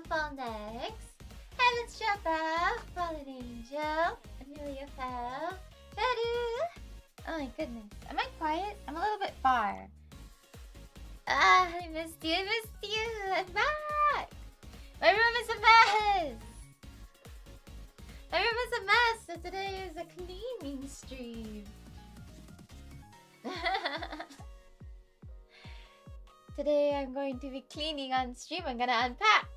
phone next. Heaven's Jump Out, Fallen Angel, Emiliya fell, FERU. Oh my goodness. Am I quiet? I'm a little bit far. I missed you, I'm back! My room is a mess! My room is a mess, so today is a cleaning stream. Today I'm going to be cleaning on stream. I'm gonna unpack.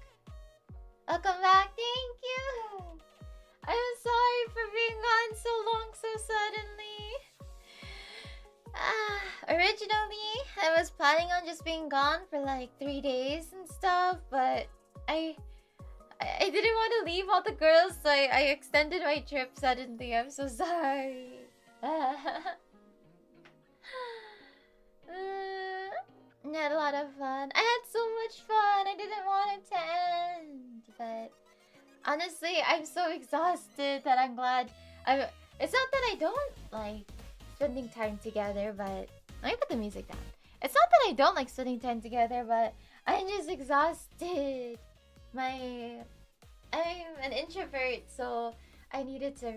Welcome back, thank you! I'm sorry for being gone so long so suddenly. Originally, I was planning on just being gone for like 3 days and stuff, but I didn't want to leave all the girls, so I extended my trip suddenly. I'm so sorry. I had a lot of fun. I had so much fun. I didn't want it to end, but honestly, I'm so exhausted that I'm glad. It's not that I don't like spending time together, but let me put the music down. It's not that I don't like spending time together, but I'm just exhausted. I'm an introvert, so I needed to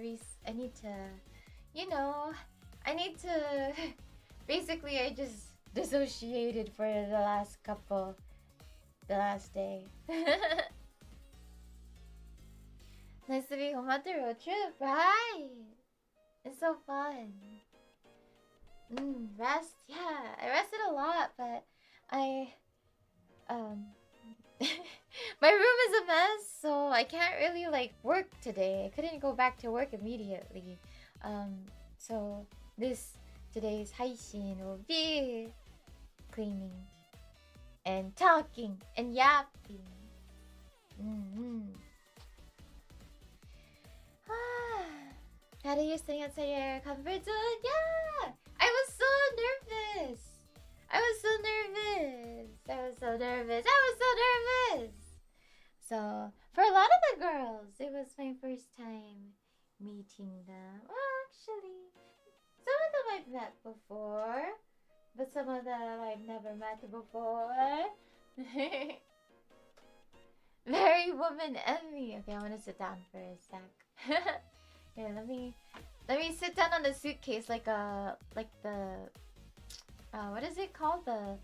basically I just dissociated for the last day. Nice to be home after a road trip, right? It's so fun. Rest, yeah. I rested a lot, but my room is a mess, so I can't really like work today. I couldn't go back to work immediately. So today's haishin will be cleaning and talking and yapping. How do you stay outside your comfort zone? Yeah! I was so nervous! So, for a lot of the girls, it was my first time meeting them. Well, actually, some of them I've met before, but some of them I've never met before. Very woman Emmy. Okay, I want to sit down for a sec. Here, let me sit down on the suitcase like the what is it called, the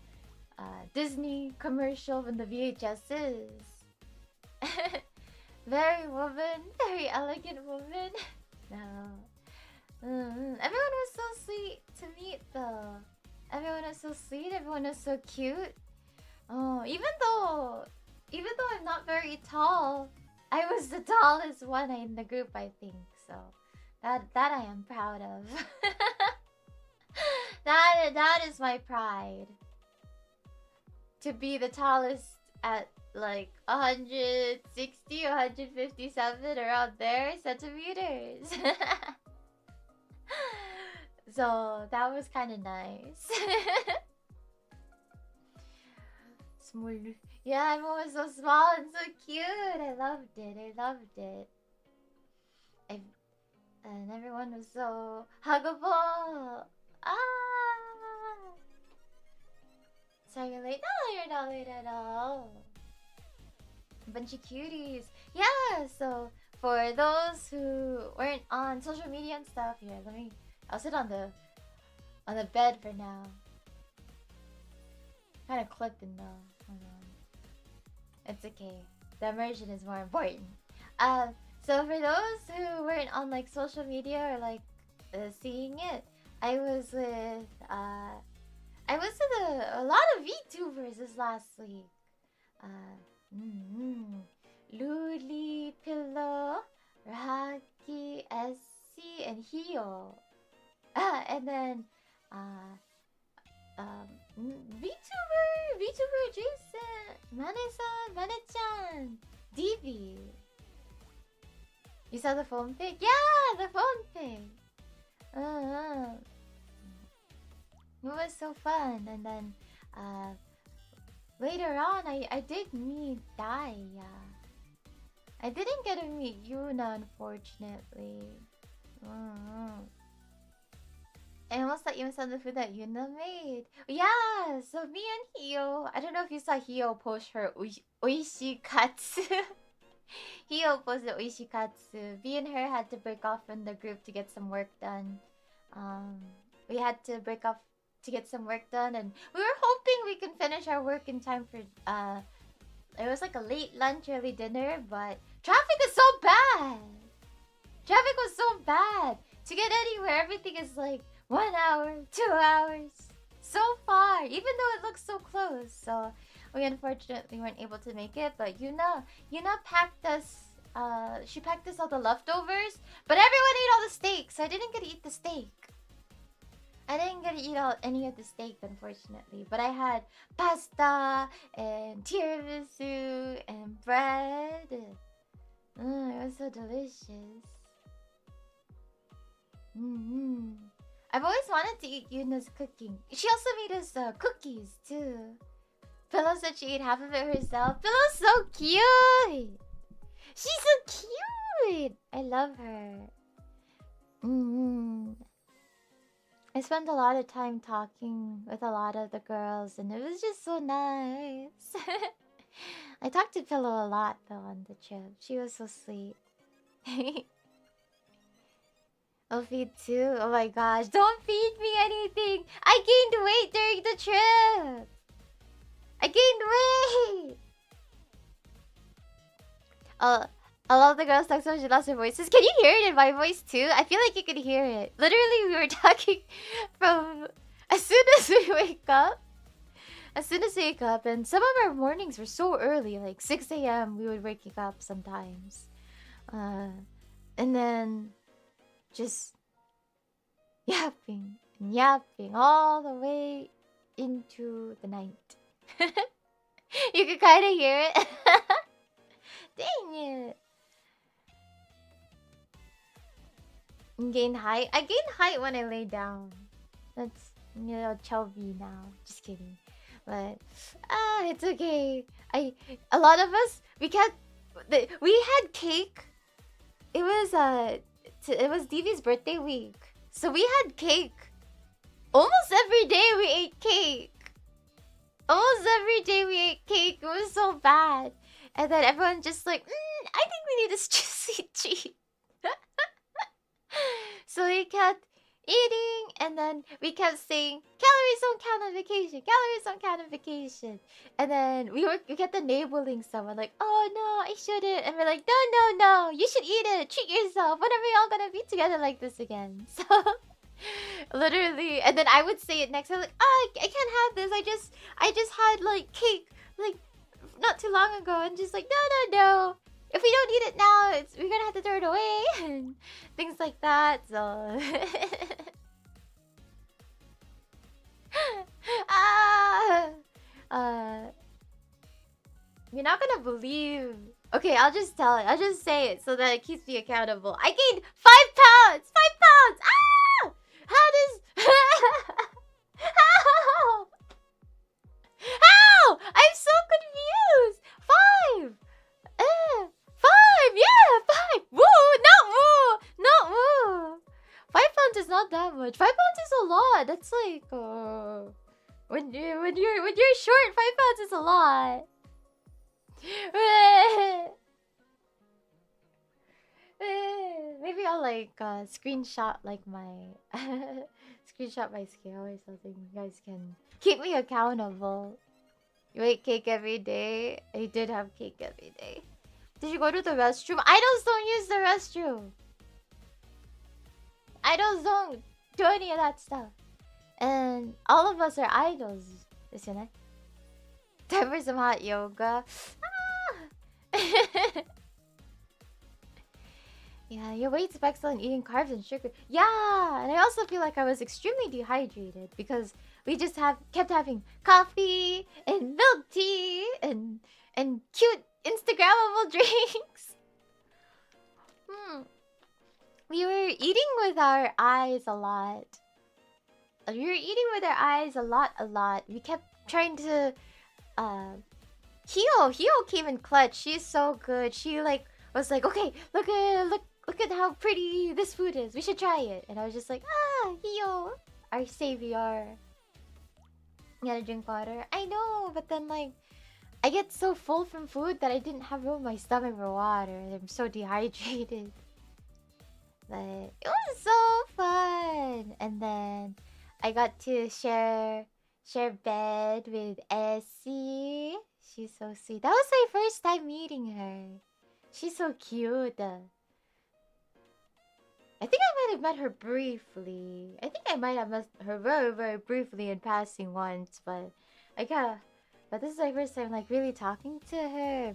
Disney commercial from the VHSs. Very woman, very elegant woman. No. Everyone was so sweet to meet though. Everyone was so sweet, everyone was so cute. Oh, even though I'm not very tall, I was the tallest one in the group, I think. So that I am proud of. that is my pride. To be the tallest at like 160, 157, around there centimeters. So that was kind of nice. Small. Yeah, everyone was so small and so cute. I loved it. And everyone was so huggable. Sorry you're late. No, you're not late at all. A bunch of cuties. Yeah, so for those who weren't on social media and stuff, here, I'll sit on the bed for now. Kind of clipping though. Hold on. It's okay. The immersion is more important. So for those who weren't on like social media or like seeing it, I was with a lot of VTubers this last week. Luli, Pillow, Rahaki, Essie, and Hio. And then VTuber Jason, Mane-san, Mane-chan, DB. You saw the phone pic? Yeah, the phone pic. It was so fun. And then later on, I did meet Daya. I didn't get to meet Yuna, unfortunately. I almost thought you missed on the food that Yuna made. Yeah, so me and Hio, I don't know if you saw Hio post her oishi katsu. Hio posted oishi katsu. Me and her had to break off from the group to get some work done. We had to break off to get some work done, and we were hoping we can finish our work in time for it was like a late lunch, early dinner, but traffic is so bad. Traffic was so bad. To get anywhere, everything is like 1 hour, 2 hours. So far, even though it looks so close. So we unfortunately weren't able to make it, but Yuna packed us, she packed us all the leftovers, but everyone ate all the steak, so I didn't get to eat the steak. I didn't get to eat any of the steak, unfortunately, but I had pasta and tiramisu and bread. It was so delicious. I've always wanted to eat Yuna's cooking. She also made us cookies too. Pillow said she ate half of it herself. Pillow's so cute. She's so cute. I love her. I spent a lot of time talking with a lot of the girls, and it was just so nice. I talked to Pillow a lot though on the trip. She was so sweet. I'll feed too. Oh my gosh, don't feed me anything. I gained weight during the trip. I gained weight. A lot of the girls talk so much. She lost her voices. Can you hear it in my voice too? I feel like you can hear it. Literally, we were talking from as soon as we wake up. As soon as we wake up, and some of our mornings were so early, like 6 a.m. we would waking up sometimes. And then just yapping and yapping all the way into the night. You can kind of hear it. Dang it. Gain height? I gained height when I lay down. That's, you know, chubby now. Just kidding. But it's okay. A lot of us, we had cake. It was Devi's birthday week, so we had cake. Almost every day we ate cake. Almost every day we ate cake. It was so bad. And then everyone just like, I think we need a sweet treat. So we kept eating, and then we kept saying, calories don't count on vacation. Calories don't count on vacation. And then we kept enabling someone like, oh no, I shouldn't. And we're like, no, you should eat it. Treat yourself. When are we all gonna be together like this again? So literally, and then I would say it next. I'm like, oh, I can't have this. I just had like cake like not too long ago, and just like, no. If we don't eat it now, we're gonna have to throw it away and things like that. So you're not gonna believe. Okay, I'll just tell it. I'll just say it so that it keeps me accountable. I gained 5 pounds. 5 pounds. Ah! How does? How? I'm so confused. 5. 5. Yeah, 5. Woo! Not woo. 5 pounds is not that much. 5 pounds is a lot. That's like when you're short, 5 pounds is a lot. Maybe I'll like screenshot like my screenshot my scale or something. You guys can keep me accountable. You ate cake every day. I did have cake every day. Did you go to the restroom? Idols don't use the restroom. Idols don't do any of that stuff. And all of us are idols. Isn't it? Time for some hot yoga. Yeah, your weight's excellent eating carbs and sugar. Yeah, and I also feel like I was extremely dehydrated because we just kept having coffee and milk tea and cute Instagrammable drinks. We were eating with our eyes a lot. A lot. We kept trying to Hio came in clutch. She's so good. She like was like, okay, look at how pretty this food is. We should try it. And I was just like, Hio. our savior. You gotta drink water. I know, but then like I get so full from food that I didn't have room in my stomach for water. I'm so dehydrated. But it was so fun. And then I got to share bed with Essie. She's so sweet. That was my first time meeting her. She's so cute. I think I might have met her briefly. I think I might have met her very, very briefly in passing once, but but this is my first time like really talking to her.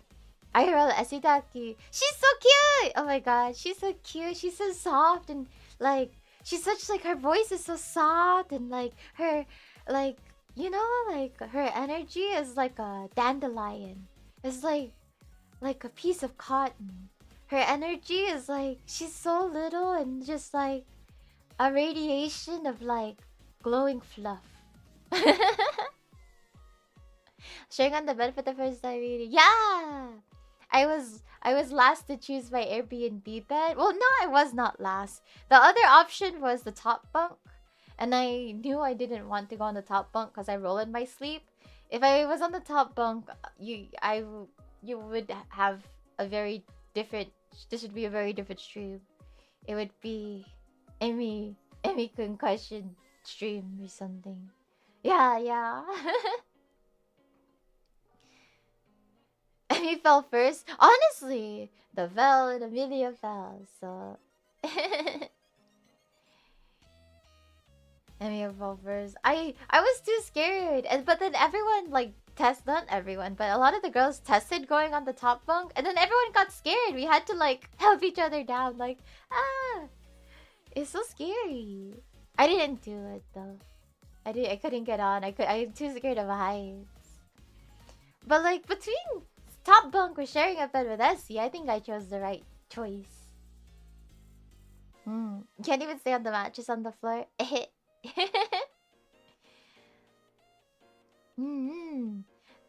IRL Esidaki. She's so cute! Oh my god, she's so cute. She's so soft and like she's such like her voice is so soft and like her like you know like her energy is like a dandelion. It's like a piece of cotton. Her energy is like she's so little and just like a radiation of like glowing fluff. Sharing on the bed for the first time reading. Yeah! I was last to choose my Airbnb bed. Well, no, I was not last. The other option was the top bunk. And I knew I didn't want to go on the top bunk because I roll in my sleep. If I was on the top bunk, you would have a very different... This would be a very different stream. It would be Emmy concussion stream or something. Yeah. Emmy fell first. Honestly, the Vel and Emiliya fell, so... Emmy fell first. I was too scared. But then everyone, like, not everyone, but a lot of the girls tested going on the top bunk. And then everyone got scared. We had to, like, help each other down. Like, it's so scary. I didn't do it, though. I couldn't get on. I'm too scared of heights. But, like, between... top bunk or sharing a bed with Essie, I think I chose the right choice. Can't even stay on the mattress on the floor.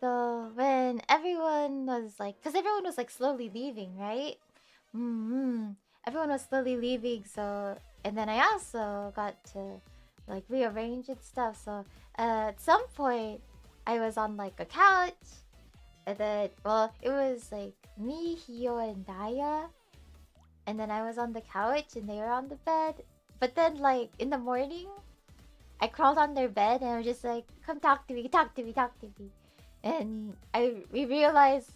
So when everyone was like, because everyone was like slowly leaving, right? Everyone was slowly leaving, so and then I also got to like rearrange and stuff. So at some point, I was on like a couch. And then, well, it was like me, Hio, and Daya. And then I was on the couch and they were on the bed. But then, like, in the morning, I crawled on their bed and I was just like, come talk to me. And we realized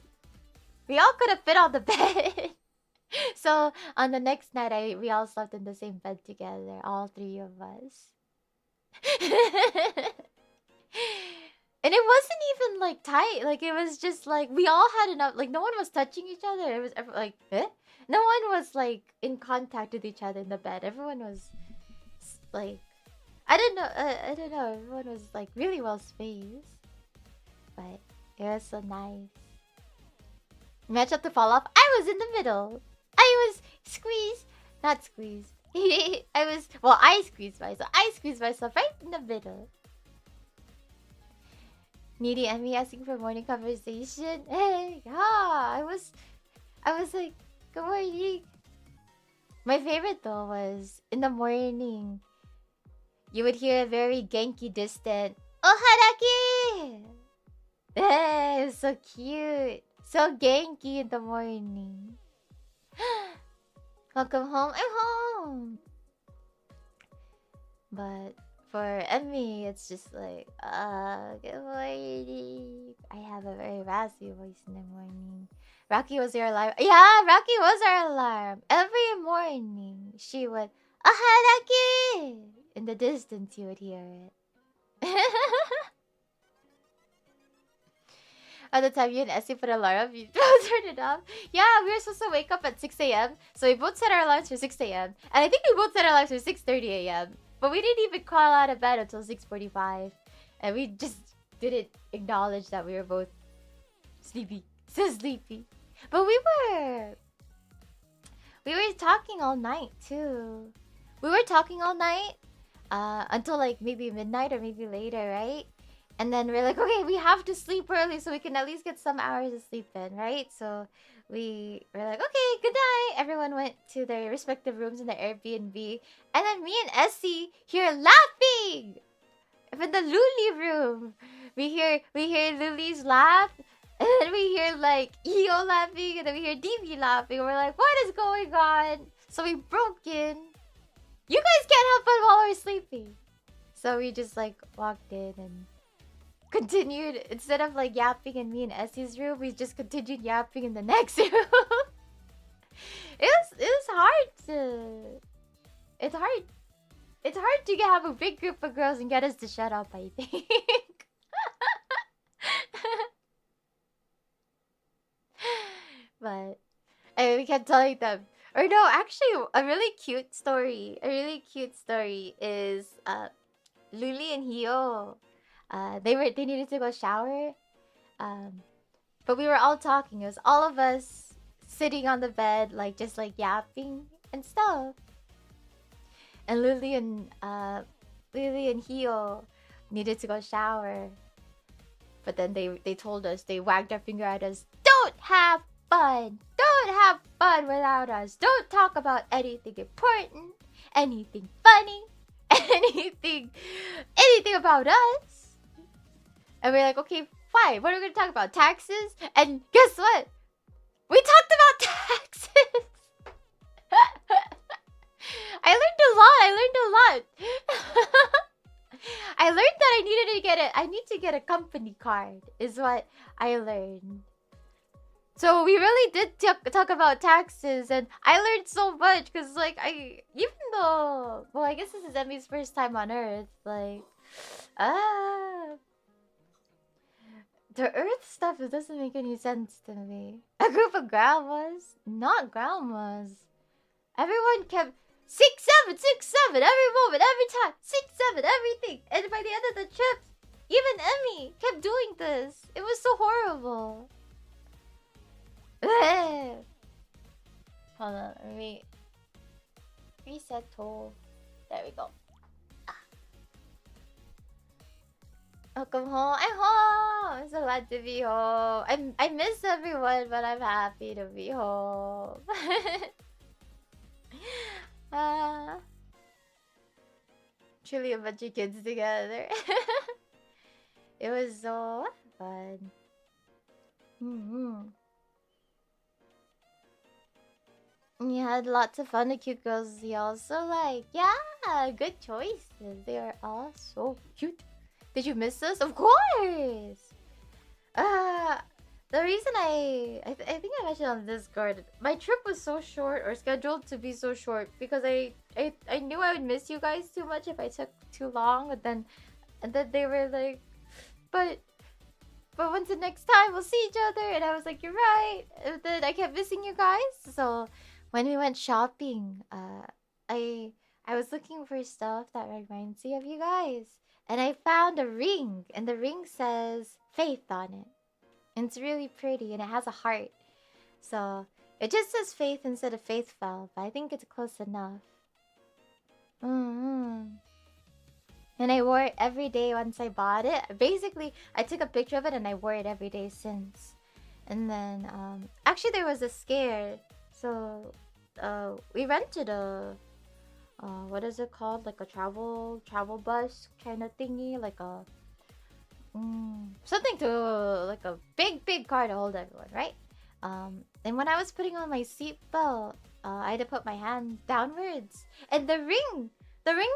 we all could have fit on the bed. So on the next night, we all slept in the same bed together, all three of us. And it wasn't even like tight. Like it was just like we all had enough. Like no one was touching each other. It was like no one was like in contact with each other in the bed. Everyone was like I don't know. Everyone was like really well spaced. But it was so nice. Match up to fall off. I was in the middle. I was squeezed, not squeezed. I squeezed myself. I squeezed myself right in the middle. Needy Emmy asking for morning conversation. Hey, yeah, I was like, good morning. My favorite though was in the morning. You would hear a very Genki distant "Oh Haraki!" Hey, it was so cute, so Genki in the morning. Welcome home. I'm home. But for Emmy, it's just like, good morning. I have a very raspy voice in the morning. Rocky was your alarm. Yeah, Rocky was our alarm. Every morning, she would, Rocky! In the distance, you would hear it. At the time you and Essie put an alarm, you both turned it off. Yeah, we were supposed to wake up at 6 a.m. So we both set our alarms for 6 a.m. And I think we both set our alarms for 6:30 a.m. But we didn't even crawl out of bed until 6:45. And we just didn't acknowledge that we were both sleepy. So sleepy. But we were talking all night too. We were talking all night until like maybe midnight or maybe later, right? And then we're like, okay, we have to sleep early so we can at least get some hours of sleep in, right? So we were like, okay, good night. night, everyone went to their respective rooms in the Airbnb, and then me and Essie hear laughing in the Luli room. We hear Luli's laugh, and then we hear like Io laughing, and then we hear DB laughing. We're like, what is going on? So we broke in. You guys can't have fun while we're sleeping. So we just like walked in and continued. Instead of like yapping in me and Essie's room, we just continued yapping in the next room. It was hard to. It's hard. It's hard to have a big group of girls and get us to shut up, I think. But we kept telling them. Or no, actually, a really cute story. A really cute story is Luli and Hio. They needed to go shower. But we were all talking. It was all of us sitting on the bed, like just like yapping and stuff. And Luli and Hio needed to go shower. But then they told us, they wagged their finger at us, don't have fun! Don't have fun without us! Don't talk about anything important, anything funny, anything about us! And we're like, okay, fine, what are we gonna talk about? Taxes? And guess what? We talked about taxes! I learned a lot. I learned that I need to get a company card is what I learned. So we really did talk about taxes, and I learned so much because like I guess this is Emmy's first time on Earth, like the Earth stuff, it doesn't make any sense to me. A group of grandmas, not grandmas. Everyone kept 6, 7, 6, 7 every moment, every time. 6, 7, everything. And by the end of the trip, even Emmy kept doing this. It was so horrible. Hold on, let me reset tool. There we go. Welcome home. I'm home. I'm so glad to be home. I miss everyone, but I'm happy to be home. Truly a bunch of kids together. It was so fun. You had lots of fun. The cute girls. You also like, yeah, good choices. They are all so cute. Did you miss us? Of course. The reason I think I mentioned on Discord, my trip was so short, or scheduled to be so short, because I knew I would miss you guys too much if I took too long. And then they were like, but when's the next time we'll see each other? And I was like, you're right. And then I kept missing you guys. So when we went shopping, I was looking for stuff that reminds me of you guys. And I found a ring, and the ring says Faith on it. And it's really pretty, and it has a heart. So it just says Faith instead of Faithful, but I think it's close enough. And I wore it every day once I bought it. Basically, I took a picture of it and I wore it every day since. And then, actually there was a scare. So, we rented a... what is it called? Like a travel bus kind of thingy, like a something to like a big car to hold everyone, right? And when I was putting on my seatbelt, I had to put my hand downwards, and the ring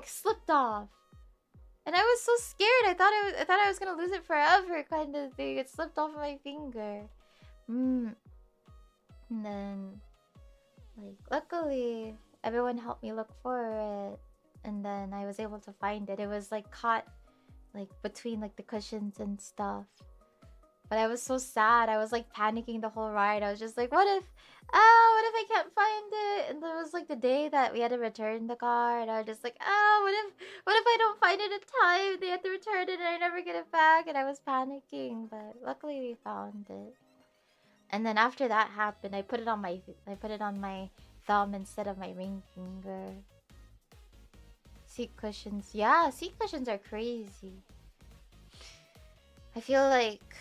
slipped off, and I was so scared. I thought I was gonna lose it forever, kind of thing. It slipped off my finger. And then, like, luckily, everyone helped me look for it, and then I was able to find it. It was like caught like between like the cushions and stuff. But I was so sad. I was like panicking the whole ride. I was just like, what if I can't find it? And that was like the day that we had to return the car, and I was just like, what if I don't find it in time? They had to return it and I never get it back, and I was panicking. But luckily we found it. And then after that happened, I put it on my thumb instead of my ring finger. Seat cushions. Yeah, seat cushions are crazy. I feel like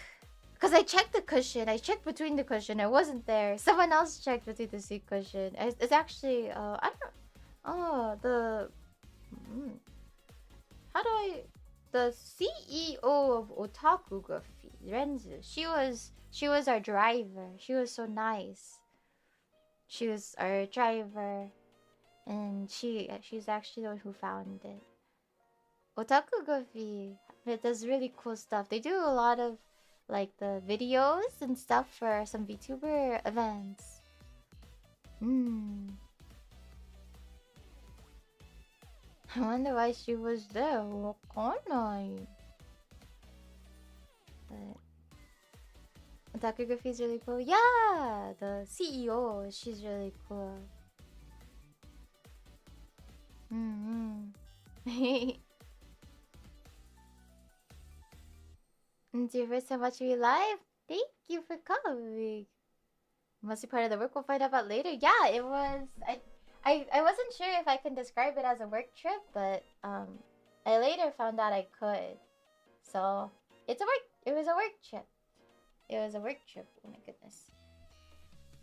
Because I checked the cushion. I checked between the cushion. It wasn't there. Someone else checked between the seat cushion. It's actually, I don't know. Oh, how do I... The CEO of Otakugraphy, Renzu. She was our driver. She was so nice. She was our driver. And she's actually the one who found it. Otakugraphy, it does really cool stuff. They do a lot of like the videos and stuff for some VTuber events. I wonder why she was there. Wakanai. But Otakugraphy is really cool. Yeah, the CEO, she's really cool. It's your first time watching me live? Thank you for coming. Must be part of the work, we'll find out about later. Yeah, it was. I wasn't sure if I can describe it as a work trip, but I later found out I could. So it was a work trip. It was a work trip. Oh my goodness.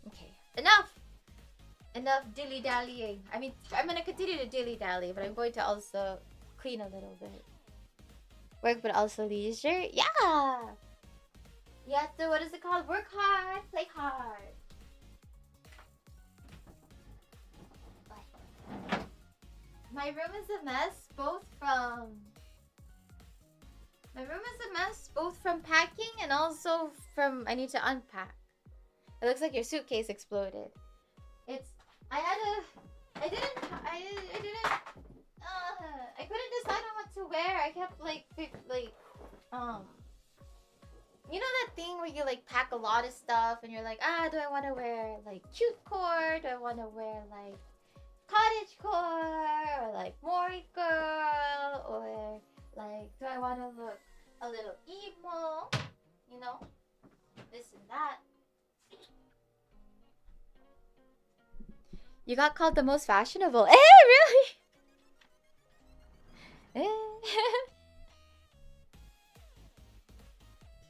Okay. Enough dilly-dallying. I mean, I'm gonna continue to dilly-dally, but I'm going to also clean a little bit. Work, but also leisure? Yeah! You have to, what is it called? Work hard, play hard. My room is a mess, both from packing and also from, I need to unpack. It looks like your suitcase exploded. I couldn't decide on what to wear. I kept you know that thing where you like pack a lot of stuff and you're like, do I want to wear like cute core? Do I want to wear like cottage core or like Mori girl, or like do I want to look a little emo? You know, this and that. You got called the most fashionable. Really?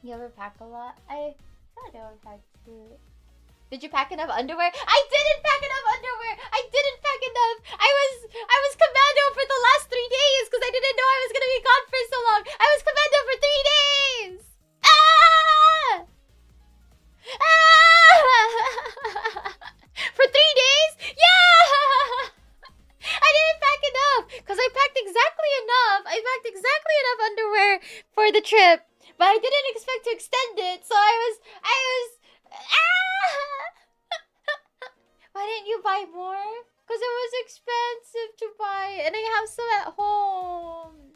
You ever pack a lot? I thought I would pack too. Did you pack enough underwear? I didn't pack enough underwear! I didn't pack enough! I was commando for the last 3 days because I didn't know I was gonna be gone for so long. I was commando for 3 days! For 3 days? Yeah! I didn't pack enough because I packed exactly enough. I packed exactly enough underwear for the trip, but I didn't expect to extend it. So I was. Why didn't you buy more? Because it was expensive to buy, and I have some at home.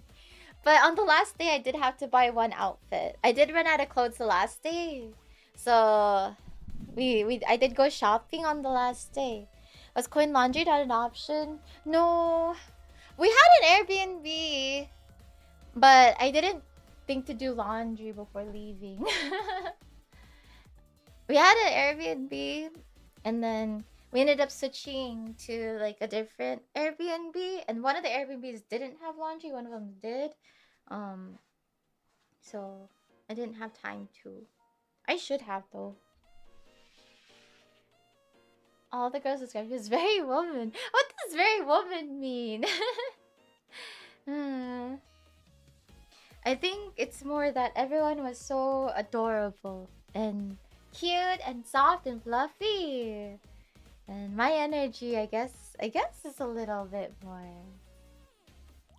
But on the last day, I did have to buy one outfit. I did run out of clothes the last day, so I did go shopping on the last day. Was coin laundry not an option? No, we had an Airbnb, but I didn't think to do laundry before leaving. We had an Airbnb, and then we ended up switching to like a different Airbnb, and one of the Airbnbs didn't have laundry, one of them did. So I didn't have time to. I should have though. All the girls described you as very woman. What does very woman mean? I think it's more that everyone was so adorable and cute and soft and fluffy. And my energy, I guess is a little bit more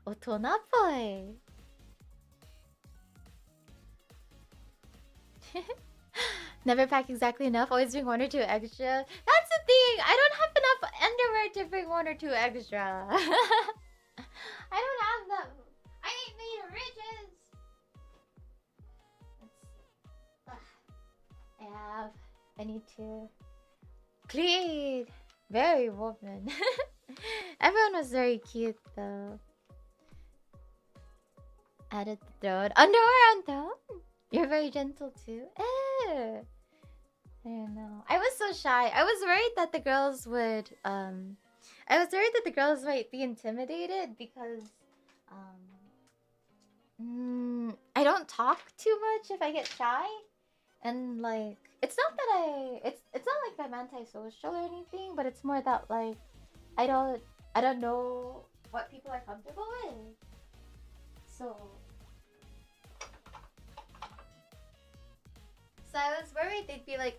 otonaboy. Never pack exactly enough, always bring 1 or 2 extra. That's the thing, I don't have enough underwear to bring 1 or 2 extra. I don't have that. I ain't made of riches. I need to clean. Very woman. Everyone was very cute though. Added the throne. Underwear on throne? You're very gentle too. I don't know. I was so shy. I was worried that the girls would might be intimidated because I don't talk too much if I get shy. And like, it's not that it's not like I'm antisocial or anything, but it's more that like I don't know what people are comfortable with. So I was worried they'd be like,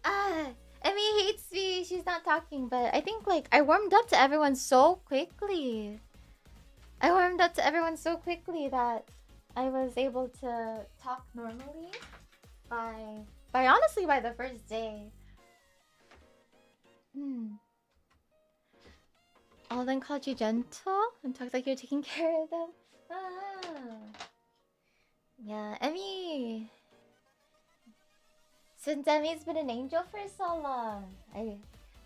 Emmy hates me, she's not talking. But I think like I warmed up to everyone so quickly. I warmed up to everyone so quickly that I was able to talk normally by honestly by the first day. All then called you gentle and talked like you're taking care of them. Yeah, Emmy. Since Emmy's been an angel for so long, I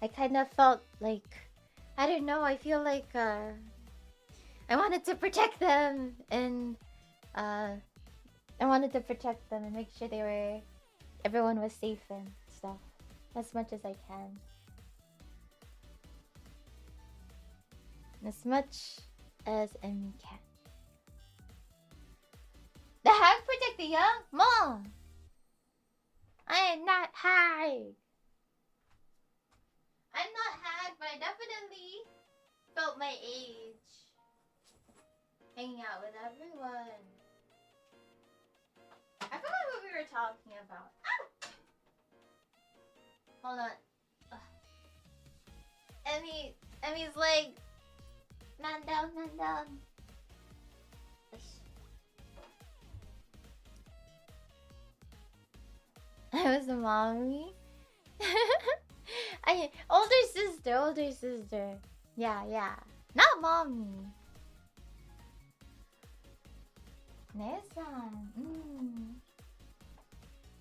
kind of felt like, I don't know, I feel like I wanted to protect them and make sure everyone was safe and stuff as much as I can. As much as Emmy can. The hag protect the young? Mom! I am not hag. I'm not hag, but I definitely felt my age. Hanging out with everyone. I forgot what we were talking about. Ow! Hold on. Ugh. Emmy's leg. Man down, man down. I was a mommy. Older sister. Yeah. Not mommy. Nesan.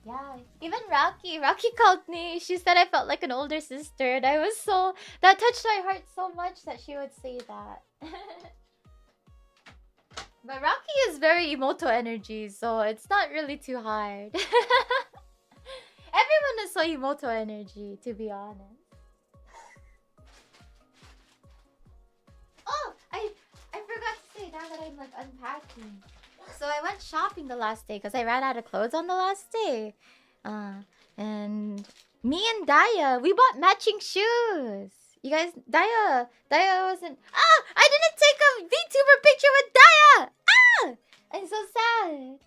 Yeah. Even Rocky called me. She said I felt like an older sister, and I was so... That touched my heart so much that she would say that. But Rocky is very emoto energy, so it's not really too hard. Everyone is so emoto energy, to be honest. Oh, I forgot to say now that I'm like unpacking. So I went shopping the last day because I ran out of clothes on the last day. And me and Daya, we bought matching shoes. You guys, Daya wasn't... I didn't take a VTuber picture with Daya! I'm so sad.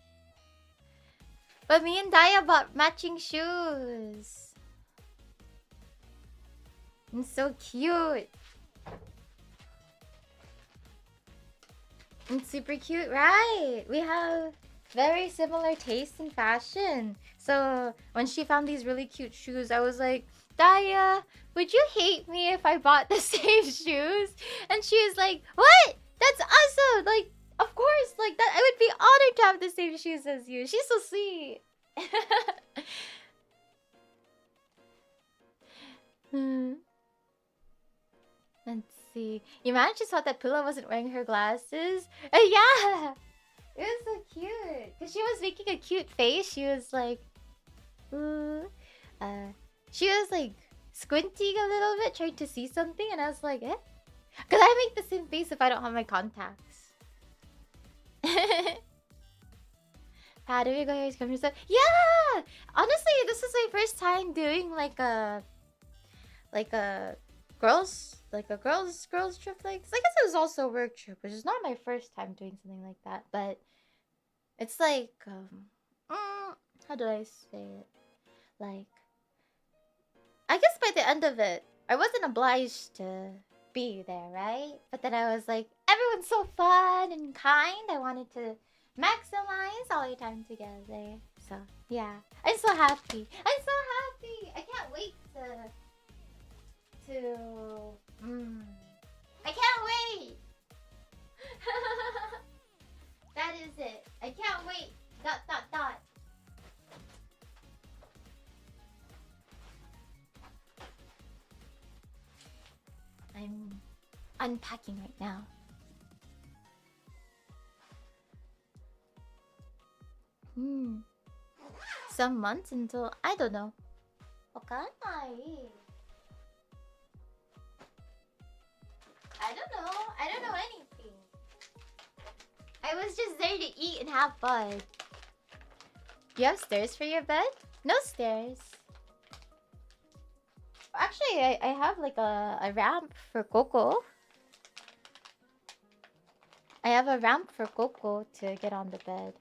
But me and Daya bought matching shoes. It's so cute. It's super cute, right? We have very similar tastes in fashion. So when she found these really cute shoes, I was like, Daya, would you hate me if I bought the same shoes? And she was like, what? That's awesome! Like, of course, like that. I would be honored to have the same shoes as you. She's so sweet. Let's see. You managed to spot that Pillow wasn't wearing her glasses? Yeah! It was so cute. Because she was making a cute face. She was like... Ooh. She was like squinting a little bit, trying to see something. And I was like, eh? Because I make the same face if I don't have my contacts. How do we go here? Yeah! Honestly, this is my first time doing like a girls trip. Like, I guess it was also a work trip, which is not my first time doing something like that. But it's like how do I say it? Like, I guess by the end of it, I wasn't obliged to be there, right? But then I was like, everyone's so fun and kind. I wanted to maximize all your time together. So yeah, I'm so happy. I can't wait I can't wait. That is it. I can't wait. ... I'm unpacking right now. Some months until... I don't know. Wakanai. I don't know anything. I was just there to eat and have fun. You have stairs for your bed? No stairs. Actually, I have like a ramp for Coco. I have a ramp for Coco to get on the bed.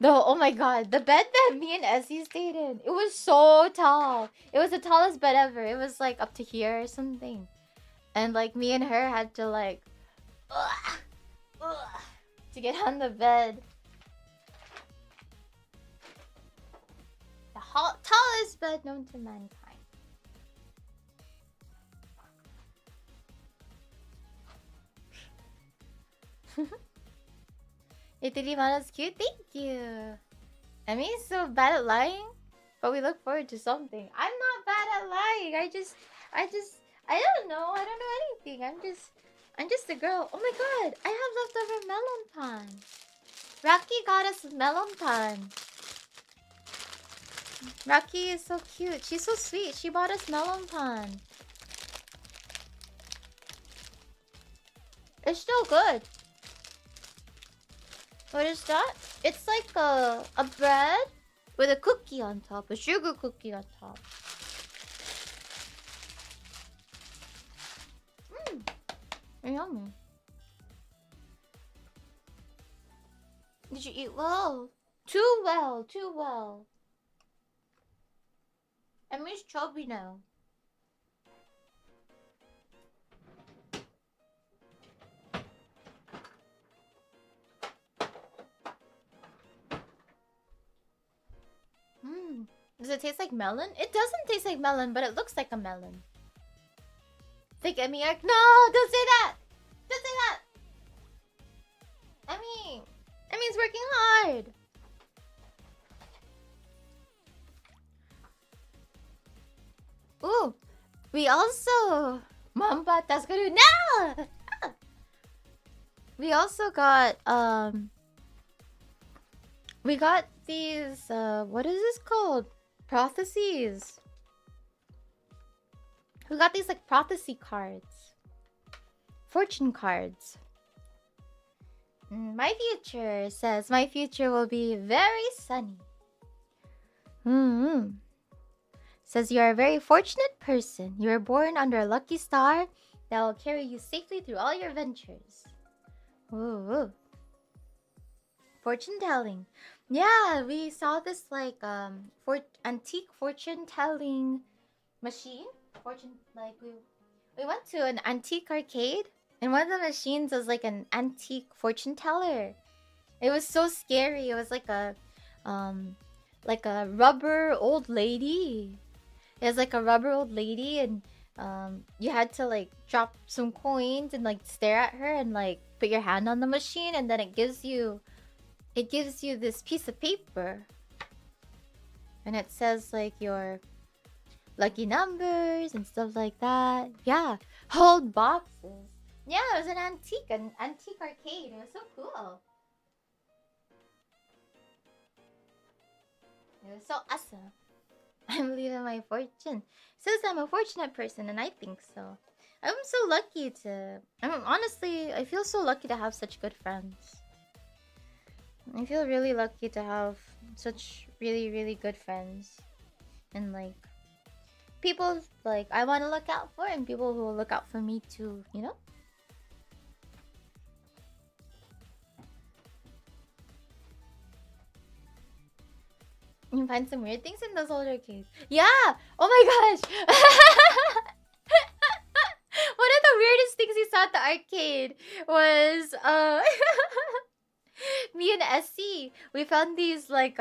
No, oh my god, the bed that me and Essie stayed in, it was so tall. It was the tallest bed ever. It was like up to here or something. And like me and her had to like to get on the bed. The tallest bed known to mankind. Itirima's cute, thank you. Emmy's so bad at lying, but we look forward to something. I'm not bad at lying. I don't know. I don't know anything. I'm just a girl. Oh my god, I have leftover melon pan. Rocky got us melon pan. Rocky is so cute. She's so sweet. She bought us melon pan. It's still good. What is that? It's like a bread with a cookie on top, a sugar cookie on top. Yummy. Did you eat well? Too well, too well. I miss chubby now. Does it taste like melon? It doesn't taste like melon, but it looks like a melon. Think Emiliya? No, don't say that! Don't say that! Emmy's working hard. Ooh, we also Mamba Taskaru. No! We also got we got these what is this called? Prophecies. We got these like prophecy cards. Fortune cards. My future says my future will be very sunny. Says you are a very fortunate person. You are born under a lucky star that will carry you safely through all your ventures. Ooh. Fortune telling. Yeah, we saw this like antique fortune telling machine. We went to an antique arcade, and one of the machines was like an antique fortune teller. It was so scary. It was like a rubber old lady. It was like a rubber old lady, and you had to like drop some coins and like stare at her and like put your hand on the machine, and then it gives you this piece of paper, and it says like your lucky numbers and stuff like that. Yeah, hold boxes. Yeah, it was an antique arcade. It was so cool. It was so awesome. I'm leaving my fortune. Says I'm a fortunate person, and I think so. I'm so lucky to. Honestly, I feel so lucky to have such good friends. I feel really lucky to have such really, really good friends. And like people like I want to look out for, and people who will look out for me too, you know? You can find some weird things in those old arcades. Yeah! Oh my gosh! One of the weirdest things we saw at the arcade was me and Essie, we found these like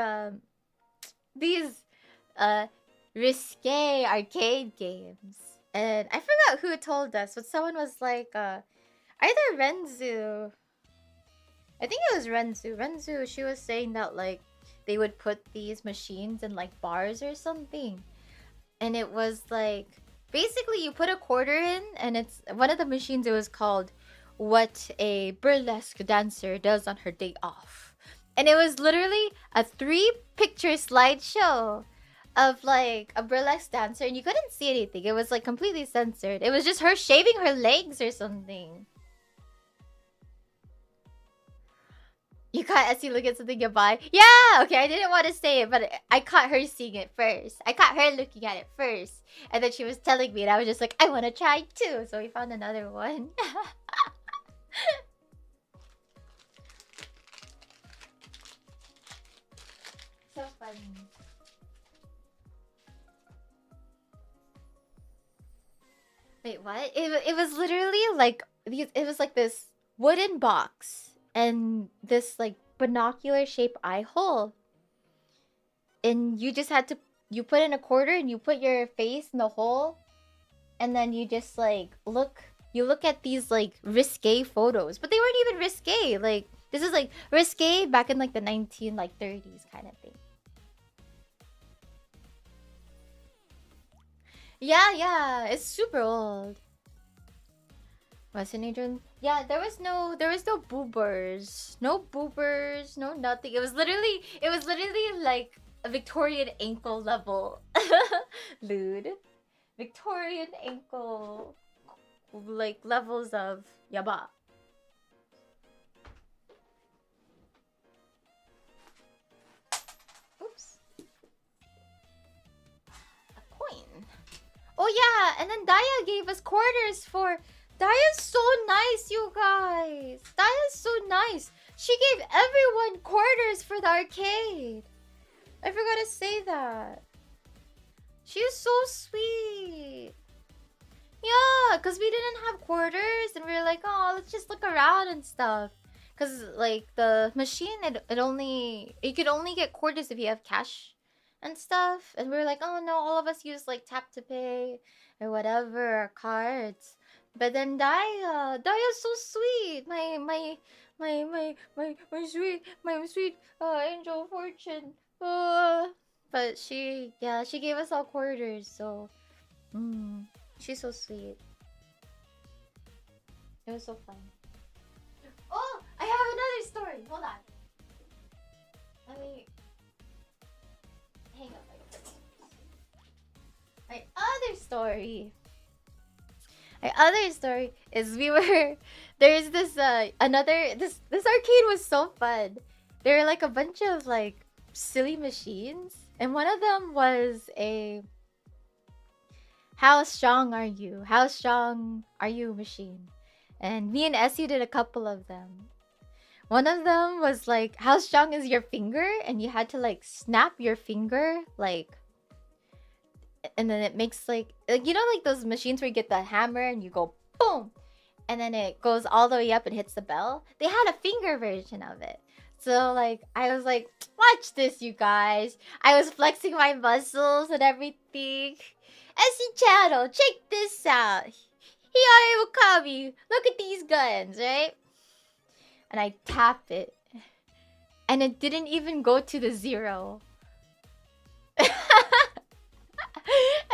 risque arcade games. And I forgot who told us, but someone was like either Renzu. I think it was Renzu. Renzu, she was saying that like they would put these machines in like bars or something. And it was like basically you put a quarter in, and it's one of the machines, it was called What a Burlesque Dancer Does on Her Day Off. And it was literally a 3-picture slideshow of like a burlesque dancer, and you couldn't see anything. It was like completely censored. It was just her shaving her legs or something. You caught Essie look at something you buy? Yeah, okay, I didn't want to say it, but I caught her seeing it first. I caught her looking at it first. And then she was telling me, and I was just like, I want to try too. So we found another one. So funny. Wait, what? It was literally like it was like this wooden box and this like binocular shaped eye hole. And you just had to you put in a quarter and you put your face in the hole, and then you just like look at these like risque photos. But they weren't even risque. Like this is like risque back in like the 30s kind of thing. Yeah, it's super old. Western Adrian? Yeah, there was no boobers. No boobers, no nothing. It was literally like a Victorian ankle level. Lewd. Victorian ankle like levels of yaba. Oops. A coin. Oh yeah, and then Daya gave us quarters for... Daya's so nice, you guys. Daya's so nice. She gave everyone quarters for the arcade. I forgot to say that. She's so sweet. Yeah, because we didn't have quarters and we were like, oh, let's just look around and stuff. Because like the machine, you could only get quarters if you have cash and stuff. And we were like, oh no, all of us use like tap to pay or whatever, or cards. But then Daya's so sweet. My sweet angel fortune. But she gave us all quarters, so she's so sweet. It was so fun. Oh, I have another story. Hold on. Let me hang up my other story. My other story is there's this this arcade was so fun. There were like a bunch of like silly machines, and one of them was a how strong are you? How strong are you machine? And me and Essie did a couple of them. One of them was like, how strong is your finger? And you had to like snap your finger like, and then it makes like you know, like those machines where you get the hammer and you go boom, and then it goes all the way up and hits the bell. They had a finger version of it. So like I was like, watch this, you guys. I was flexing my muscles and everything. Essie channel, check this out. Here I will come you. Look at these guns, right? And I tap it, and it didn't even go to the 0.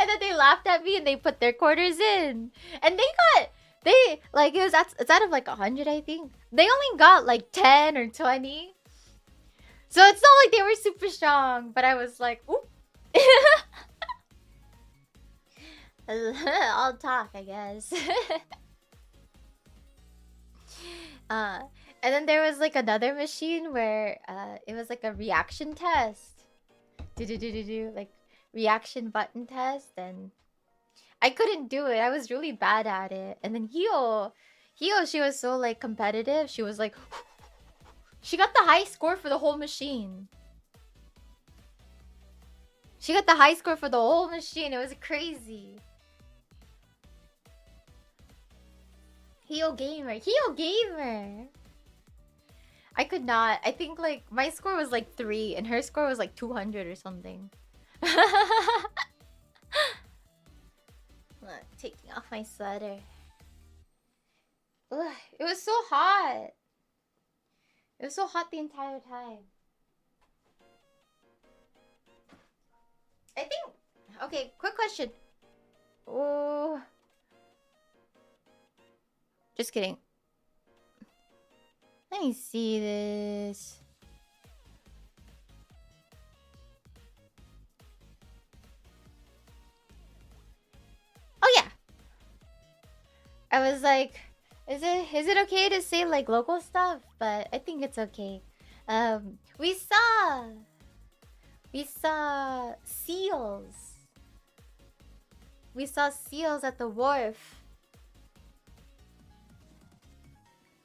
And then they laughed at me and they put their quarters in. And they like it's out of like 100, I think. They only got like 10 or 20. So it's not like they were super strong, but I was like, oop. I'll talk, I guess. And then there was like another machine where it was like a reaction test. Like reaction button test, and I couldn't do it. I was really bad at it. And then Hio, she was so like competitive. She was like, she got the high score for the whole machine. She got the high score for the whole machine. It was crazy. Hio gamer. I could not. I think like my score was like 3 and her score was like 200 or something. Look, taking off my sweater. Ugh, it was so hot. It was so hot the entire time. I think... Okay, quick question. Oh... Just kidding. Let me see this. Oh yeah. I was like, is it okay to say like local stuff? But I think it's okay. We saw seals. We saw seals at the wharf.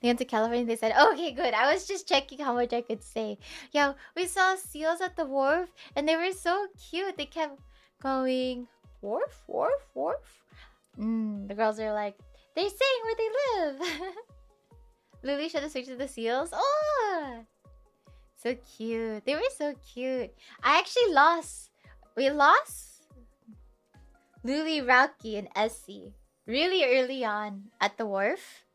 They went to California. They said, "Okay, good." I was just checking how much I could say. Yeah, we saw seals at the wharf, and they were so cute. They kept going, "Wharf, wharf, wharf." The girls are like, they're saying where they live. Lily showed us pictures of the seals. Oh, so cute. They were so cute. I actually lost. We lost Lily, Rauki, and Essie really early on at the wharf.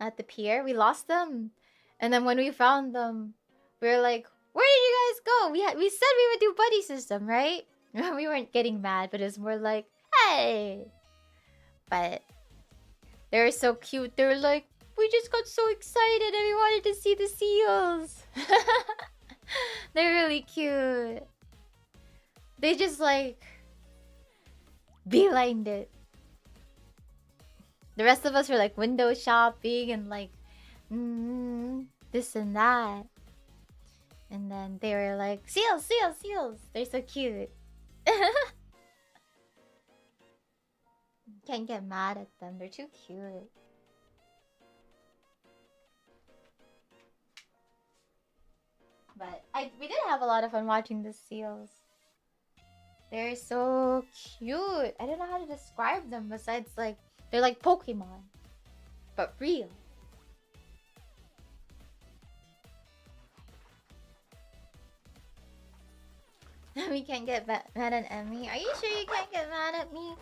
At the pier. We lost them. And then when we found them, we were like, where did you guys go? We said we would do buddy system, right? We weren't getting mad, but it was more like, hey. But they were so cute. They were like, we just got so excited and we wanted to see the seals. They're really cute. They just like beelined it. The rest of us were like window shopping and like this and that. And then they were like, seals, seals, seals. They're so cute. Can't get mad at them. They're too cute. But we did have a lot of fun watching the seals. They're so cute. I don't know how to describe them besides like they're like Pokemon, but real. We can't get mad at Emmy. Are you sure you can't get mad at me?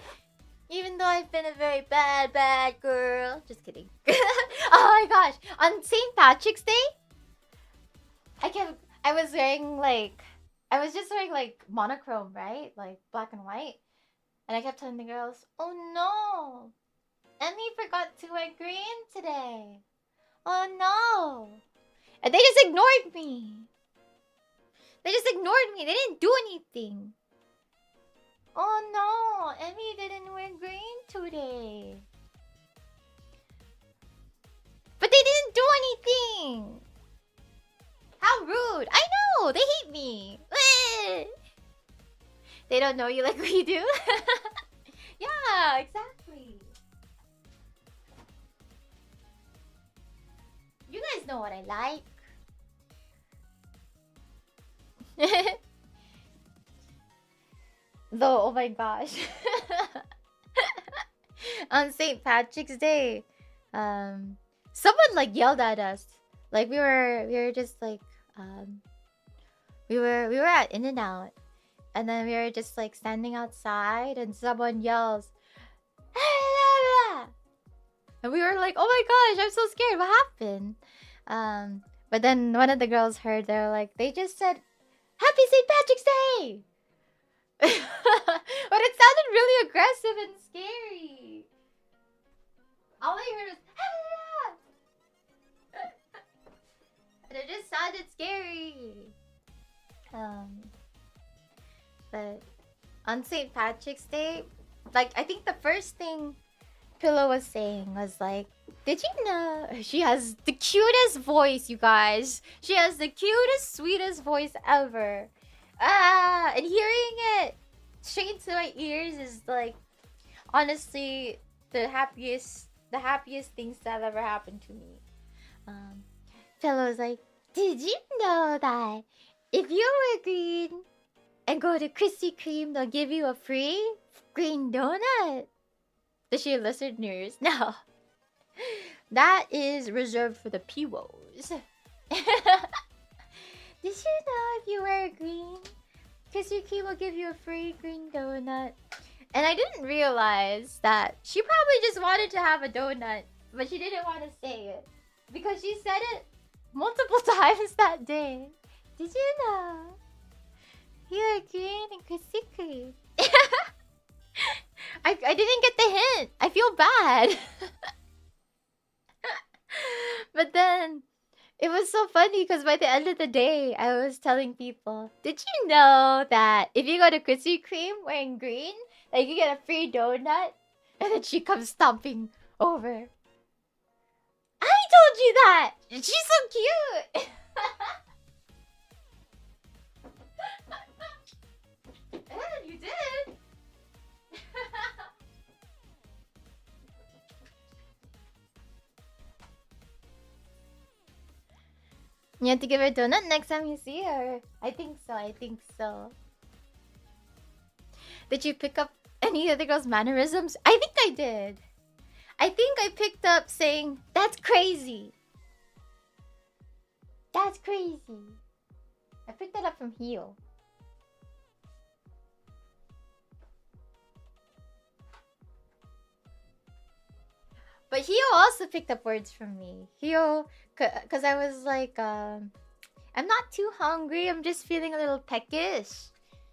Even though I've been a very bad girl. Just kidding. Oh my gosh. On St. Patrick's Day, I was just wearing like monochrome, right? Like black and white. And I kept telling the girls, oh no, Emmy forgot to wear green today. Oh no. And they just ignored me. They didn't do anything. Oh no, Emmy didn't wear green today. But they didn't do anything. How rude. I know, they hate me. They don't know you like we do. Yeah, exactly. You guys know what I like. Though, oh my gosh. On St. Patrick's Day, someone like yelled at us. Like we were just like we were at In-N-Out, and then we were just like standing outside, and someone yells, and we were like, oh my gosh, I'm so scared, what happened? But then one of the girls heard. They were like, they just said Happy St. Patrick's Day. But it sounded really aggressive and scary. All I heard was and it just sounded scary. But on St. Patrick's Day, like I think the first thing Pillow was saying was like, did you know she has the cutest voice, you guys? She has the cutest, sweetest voice ever. And hearing it straight into my ears is like, honestly, the happiest things that ever happened to me. Pillow was like, did you know that if you wear green and go to Krispy Kreme, they'll give you a free green donut? Does she listeners? No. That is reserved for the P-Woes. Did you know if you wear green, Krispy Kreme will give you a free green donut? And I didn't realize that she probably just wanted to have a donut, but she didn't want to say it. Because she said it multiple times that day. Did you know? You are green and Krispy Kreme. I didn't get the hint. I feel bad. But then it was so funny because by the end of the day, I was telling people, did you know that if you go to Krispy Kreme wearing green, like you get a free donut? And then she comes stomping over. I told you that! She's so cute! And you did. You have to give her a donut next time you see her. I think so. I think so. Did you pick up any other girl's mannerisms? I think I did. I think I picked up saying, "That's crazy. That's crazy." I picked that up from Hio. But Hio also picked up words from me. Hio, because I was like, I'm not too hungry. I'm just feeling a little peckish.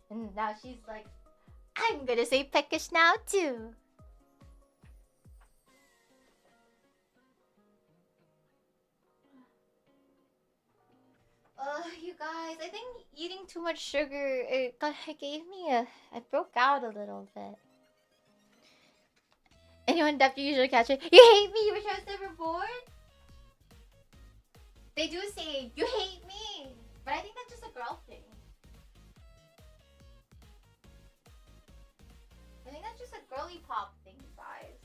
And now she's like, I'm gonna say peckish now too. You guys, I think eating too much sugar, it gave me I broke out a little bit. Anyone after usually catch it? You hate me, you wish I was never born? They do say, you hate me. But I think that's just a girl thing. I think that's just a girly pop thing, guys.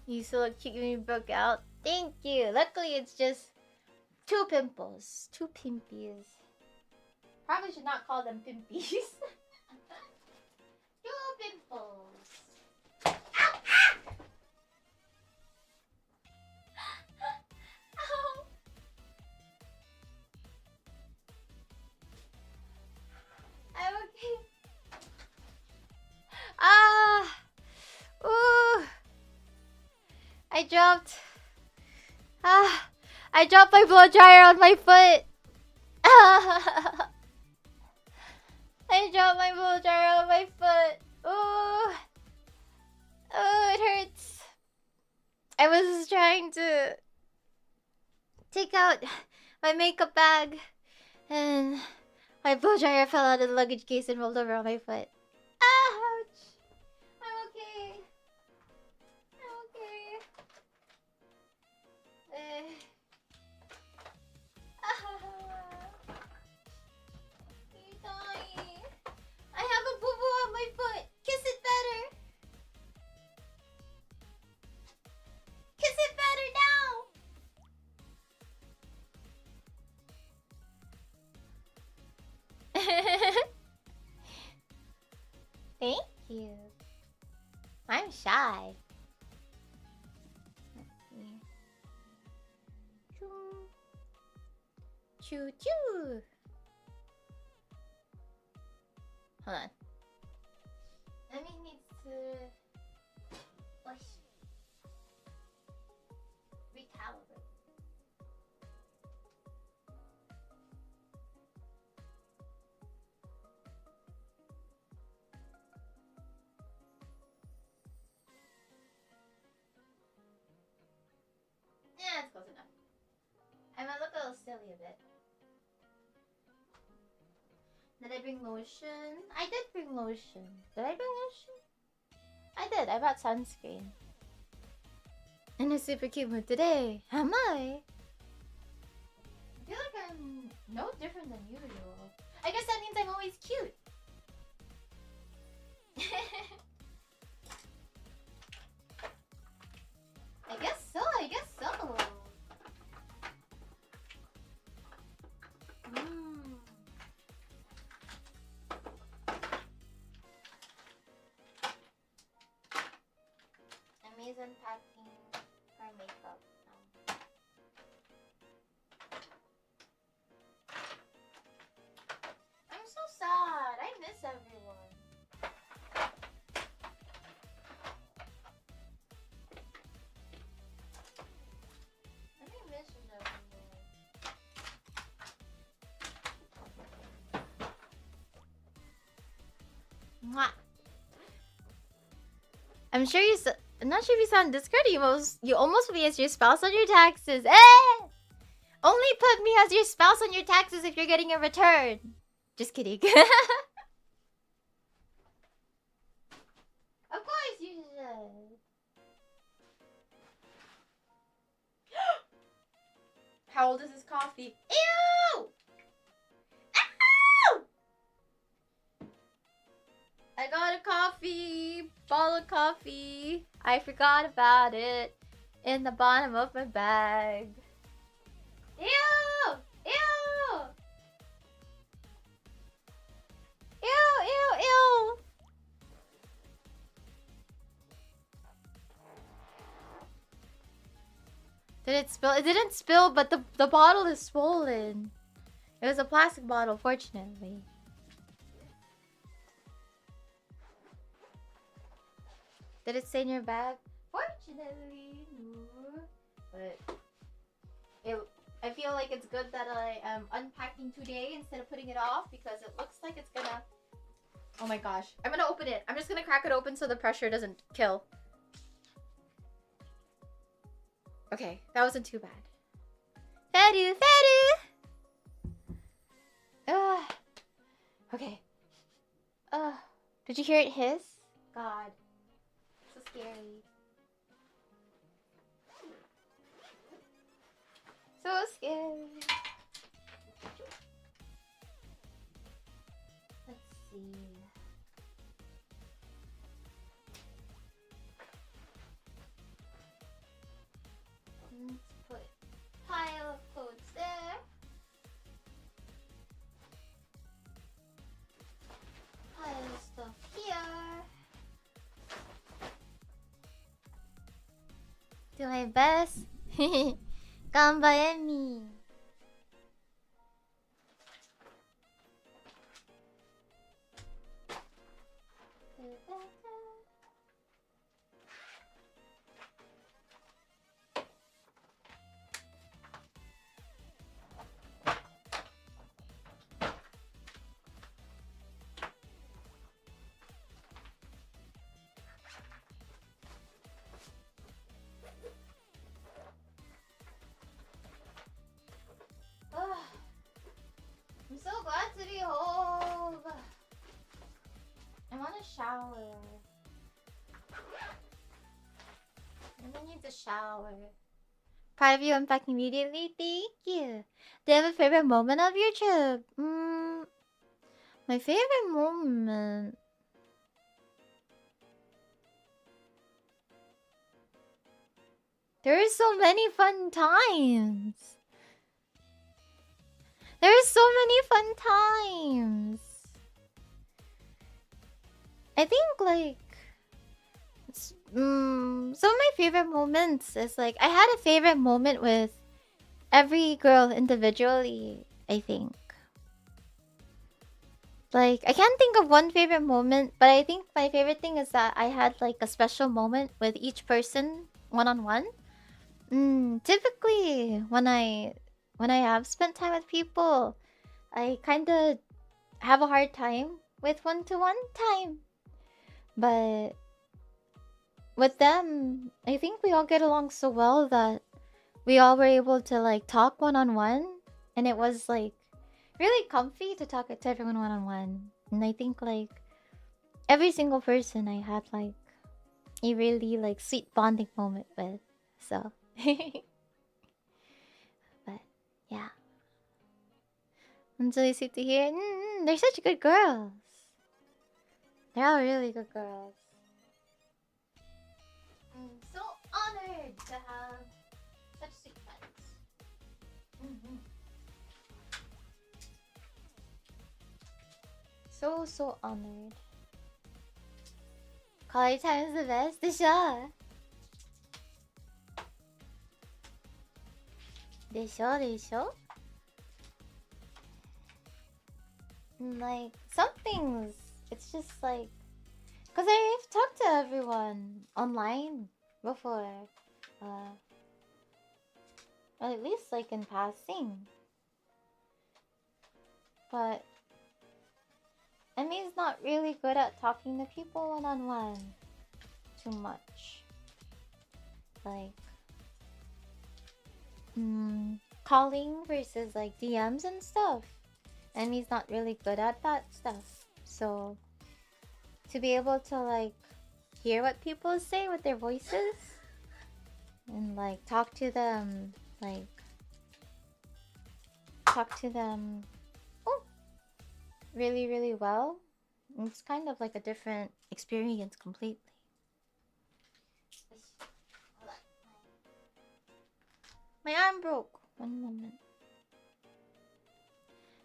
You still look cute when you broke out. Thank you. Luckily, it's just 2 pimples. 2 pimpies. Probably should not call them pimpies. 2 pimples. Ow! Ow! I'm okay. Ah! Ooh! I dropped my blow dryer on my foot. I dropped my blow dryer on my foot. Ooh. Oh, it hurts. I was trying to take out my makeup bag and my blow dryer fell out of the luggage case and rolled over on my foot. Ouch! I'm okay. I'm okay. You dying. I have a boo-boo on my foot. Kiss it better. Kiss it better now. Thank you. I'm shy. Choo choo. Hold on. Let me need to recalibrate. Yeah, it's close enough. I might look a little silly a bit. Did I bring lotion? I did bring lotion. Did I bring lotion? I did. I brought sunscreen. In a super cute mood today. Am I? I feel like I'm no different than usual. I guess that means I'm always cute. I guess so. I guess so. Emmy's unpacking her makeup now. I'm so sad. I miss everyone. I miss everyone. Mwah. I'm not sure if you saw on Discord, you almost put me as your spouse on your taxes. Eh! Only put me as your spouse on your taxes if you're getting a return. Just kidding. How old is this coffee? Ew! Ow! I got a coffee, bottle of coffee. I forgot about it in the bottom of my bag. Ew! Ew! Ew, ew, ew! Did it spill? It didn't spill, but the bottle is swollen. It was a plastic bottle, fortunately. Did it stay in your bag? Fortunately, no. But I feel like it's good that I am unpacking today instead of putting it off because it looks like it's gonna... Oh my gosh. I'm gonna open it. I'm just gonna crack it open so the pressure doesn't kill. Okay, that wasn't too bad. FERU, FERU! Okay. Did you hear it hiss? God. So scary. So scary. Let's see. Let's put a pile of clothes there. Pile of stuff here. Do my best. Ganbaemi. I'm so glad to be home. I want to shower. I need to shower. Proud of you unpacking immediately. Thank you. Do you have a favorite moment of your trip? My favorite moment. There are so many fun times. There are so many fun times. I think like some of my favorite moments is like I had a favorite moment with every girl individually, I think. Like I can't think of one favorite moment, but I think my favorite thing is that I had like a special moment with each person one-on-one. Typically when I have spent time with people, I kind of have a hard time with one-to-one time. But with them, I think we all get along so well that we all were able to like talk one-on-one, and it was like really comfy to talk to everyone one-on-one. And I think like every single person I had like a really like sweet bonding moment with. So but yeah, I'm so sweet to hear. They're such good girls. They're all really good girls. I'm so honored to have such sweet friends. So honored. College time is the best. Desha. Like some things, it's just like, cause I've talked to everyone online before, or at least like in passing. But Emmy's not really good at talking to people one-on-one too much. Like calling versus like DMs and stuff. Emmy's not really good at that stuff. So to be able to like hear what people say with their voices and like talk to them like talk to them really, really well. It's kind of like a different experience completely. My arm broke. One moment.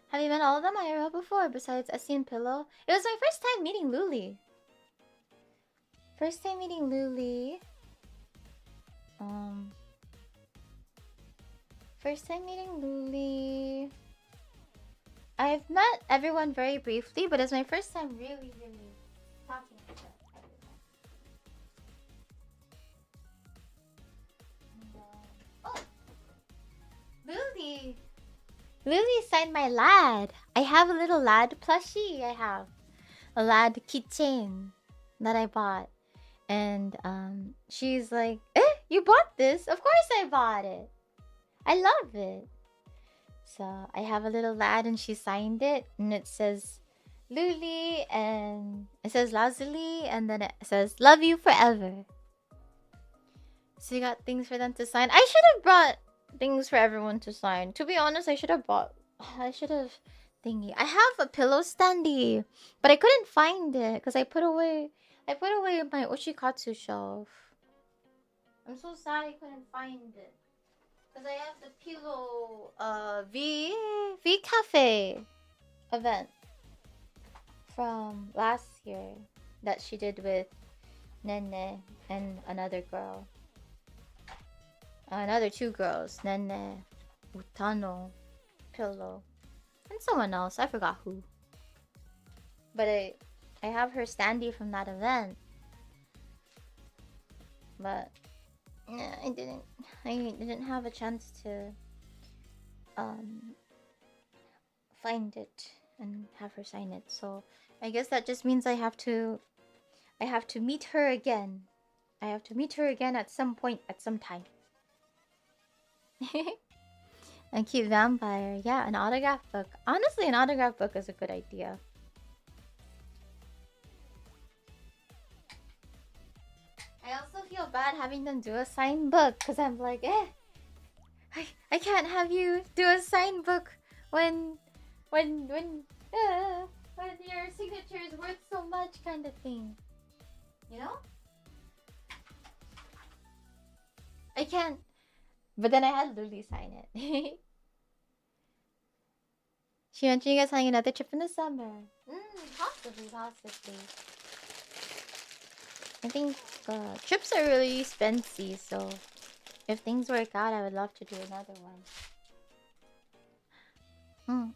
Have you met all of them IRL before, besides Essie and Pillow? It was my first time meeting Luli. First time meeting Luli. First time meeting Luli. I've met everyone very briefly, but it's my first time really, really talking to everyone. And, oh! Luli! Luli signed my lad. I have a little lad plushie. I have a lad keychain that I bought. And she's like, you bought this? Of course I bought it. I love it. So I have a little lad and she signed it. And it says Luli and it says Lazuli and then it says love you forever. So you got things for them to sign. I should have brought things for everyone to sign. To be honest, I should have thingy. I have a pillow standee, but I couldn't find it because I put away in my Oshikatsu shelf. I'm so sad I couldn't find it. Because I have the pillow V Cafe event from last year that she did with Nene and another girl. Another two girls, Nene, Utano, Pillow, and someone else. I forgot who. But I have her standee from that event. But yeah, I didn't have a chance to find it and have her sign it. So I guess that just means I have to meet her again. I have to meet her again at some point, at some time. And cute vampire. Yeah, an autograph book. Honestly, an autograph book is a good idea. I also feel bad having them do a sign book because I'm like, I can't have you do a sign book when your signature is worth so much, kind of thing. You know? I can't. But then I had Luli sign it. She mentioned you guys having another trip in the summer. Possibly. I think trips are really expensive, so if things work out, I would love to do another one.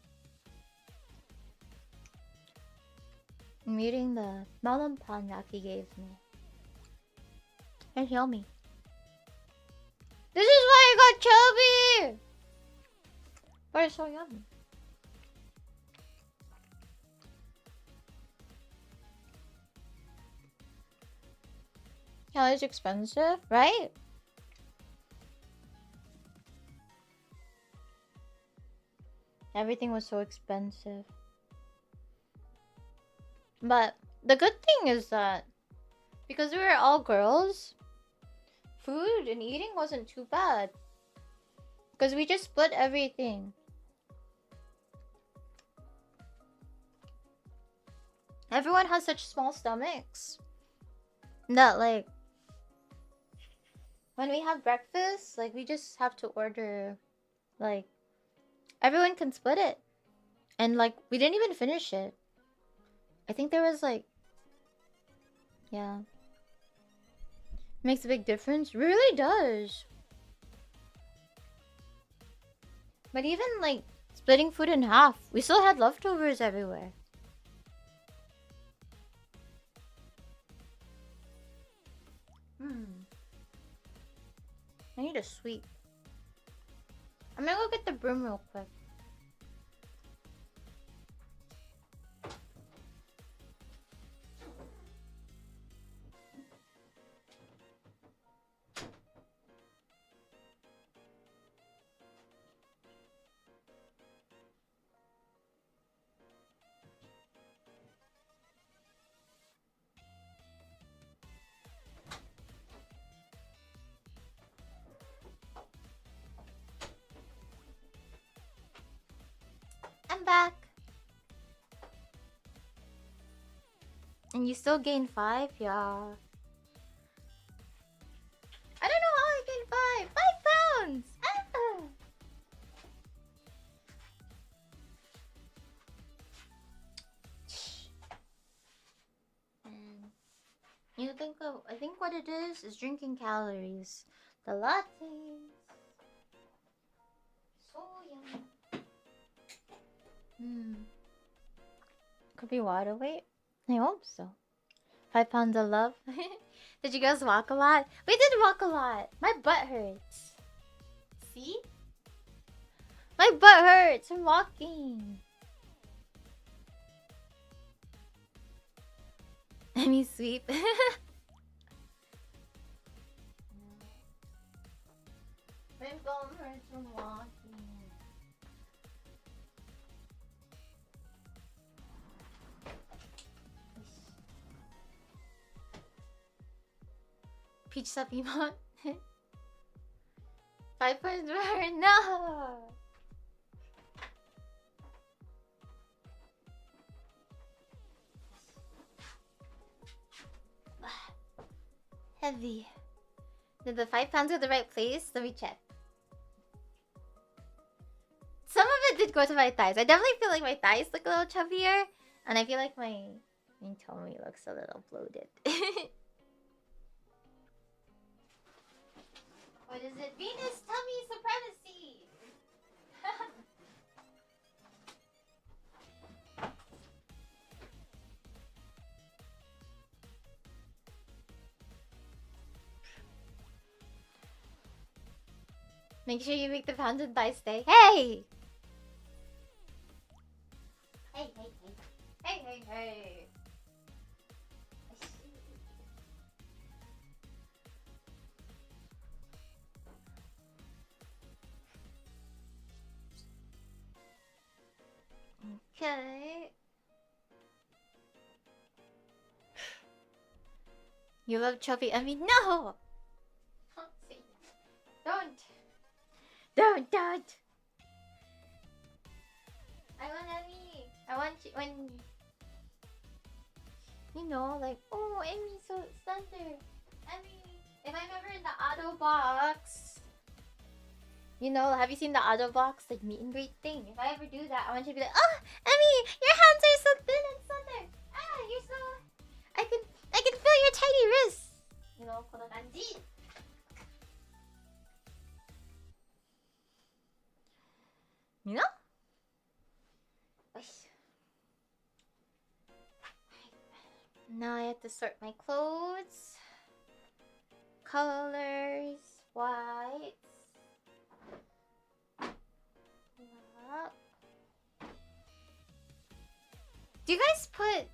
I'm eating the melon pan Yaki gave me. It's yummy. This is why I got chubby! But it's so yummy. Yeah, it's expensive, right? Everything was so expensive. But the good thing is that because we were all girls, food and eating wasn't too bad. Because we just split everything. Everyone has such small stomachs that, like, when we have breakfast, like, we just have to order, like, everyone can split it. And, like, we didn't even finish it. I think there was, like, yeah. Makes a big difference. Really does. But even, like, splitting food in half, we still had leftovers everywhere. I need a sweep. I'm gonna go get the broom real quick. back. And you still gain 5? Yeah. I don't know how I gained 5. 5 pounds! Ah! And you think of, I think what it is drinking calories. The lattes. So yummy. Could be water weight. I hope so. 5 pounds of love. Did you guys walk a lot? We did walk a lot. My butt hurts. See? My butt hurts from walking. Let me sweep. My bum hurts from walking. Peach supplement. 5 points for her. No. Heavy. Did the 5 pounds go to the right place? Let me check. Some of it did go to my thighs. I definitely feel like my thighs look a little chubbier. And I feel like my tummy looks a little bloated. What is it? Venus tummy supremacy! Make sure you make the pounds and thighs stay. Hey! Hey, hey, hey. Hey, hey, hey. Okay. You love chubby Emmy? No! Don't say that. Don't! I want Emmy. I want you when... You know, like, oh, Emmy's so slender. Emmy, if I'm ever in the auto box... You know, have you seen the auto box, like, meet and greet thing? If I ever do that, I want you to be like, oh, Emmy, your hands are so thin and slender. Ah, you're so... I can feel your tiny wrists. You know, こんな感じ. You know? Now I have to sort my clothes. Colors. Whites. Do you guys put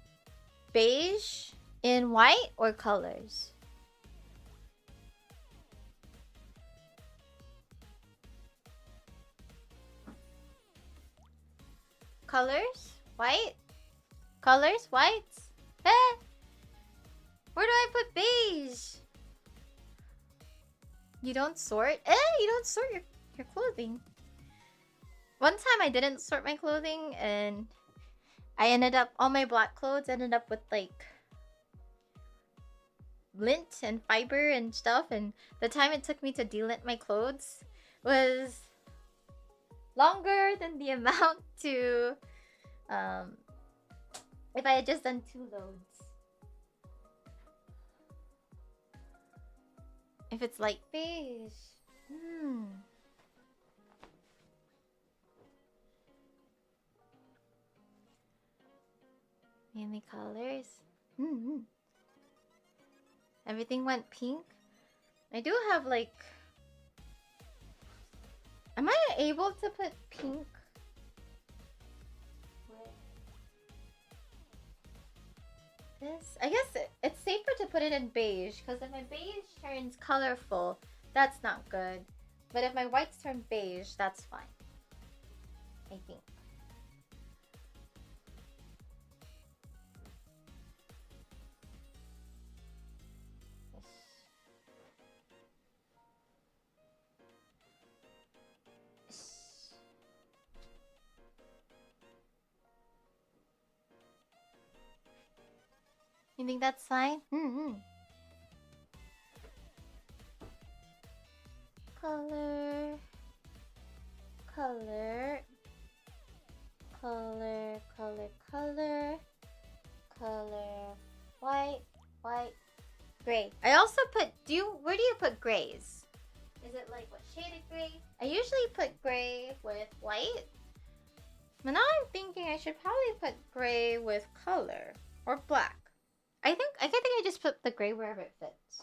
beige in white or colors? Colors? White? Colors? Whites? Eh? Where do I put beige? You don't sort? You don't sort your clothing. One time I didn't sort my clothing and I ended up, all my black clothes ended up with like lint and fiber and stuff, and the time it took me to delint my clothes was longer than the amount to if I had just done 2 loads. If it's like beige. Mainly colors. Everything went pink. I do have like... Am I able to put pink? This? I guess it's safer to put it in beige, because if my beige turns colorful, that's not good. But if my whites turn beige, that's fine. I think. You think that's fine? Color. Color. Color. Color. Color. Color. White. White. Gray. I also put, where do you put grays? Is it like what shade of gray? I usually put gray with white. But now I'm thinking I should probably put gray with color. Or black. I think I just put the gray wherever it fits.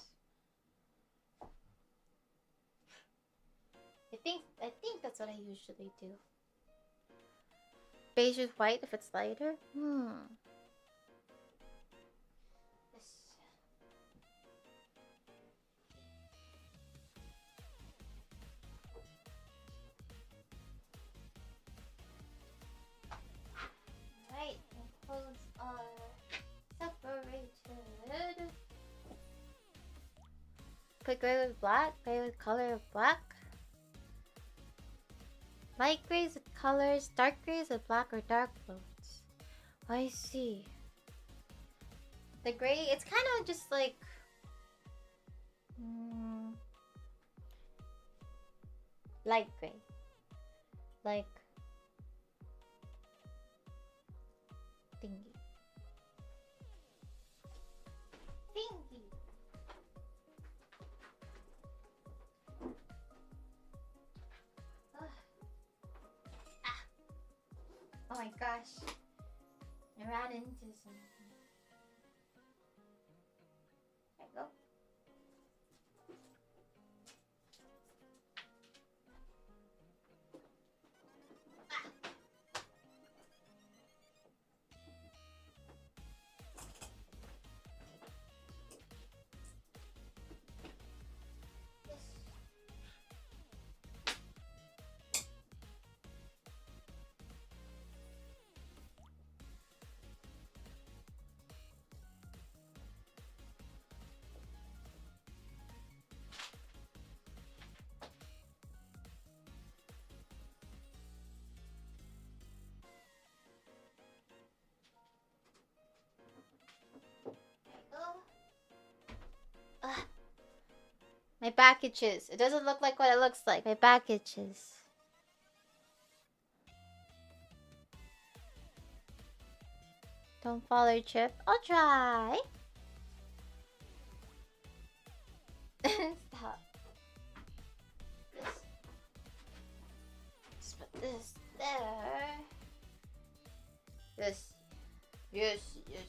I think that's what I usually do. Beige with white if it's lighter? Right, the clothes are separated. Put gray with black, gray with color of black. Light grays with colors, dark grays with black or dark clothes. I see. The gray, it's kind of just like... light gray. Like... thingy. Thingy. Oh my gosh. I ran into something. There you go. My back itches. It doesn't look like what it looks like. My back itches. Don't follow Chip. I'll try. Stop. Just put this there. Yes. Yes, yes.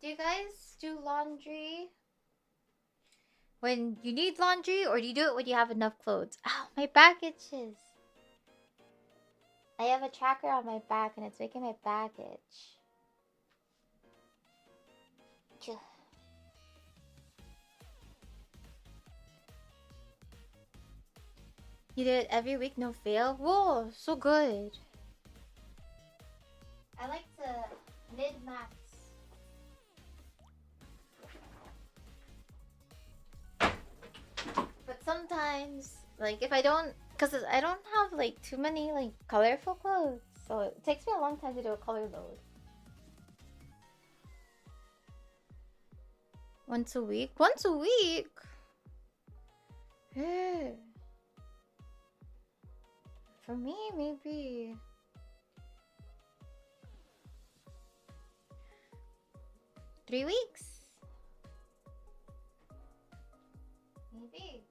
Do you guys do laundry when you need laundry, or do you do it when you have enough clothes? Ow, my back itches. I have a tracker on my back and it's making my back itch. You did it every week, no fail? Whoa, so good. I like to mid-max. But sometimes, like, if I don't, because I don't have, like, too many, like, colorful clothes. So it takes me a long time to do a color load. Once a week? Once a week? Yeah. For me, maybe... 3 weeks? Maybe.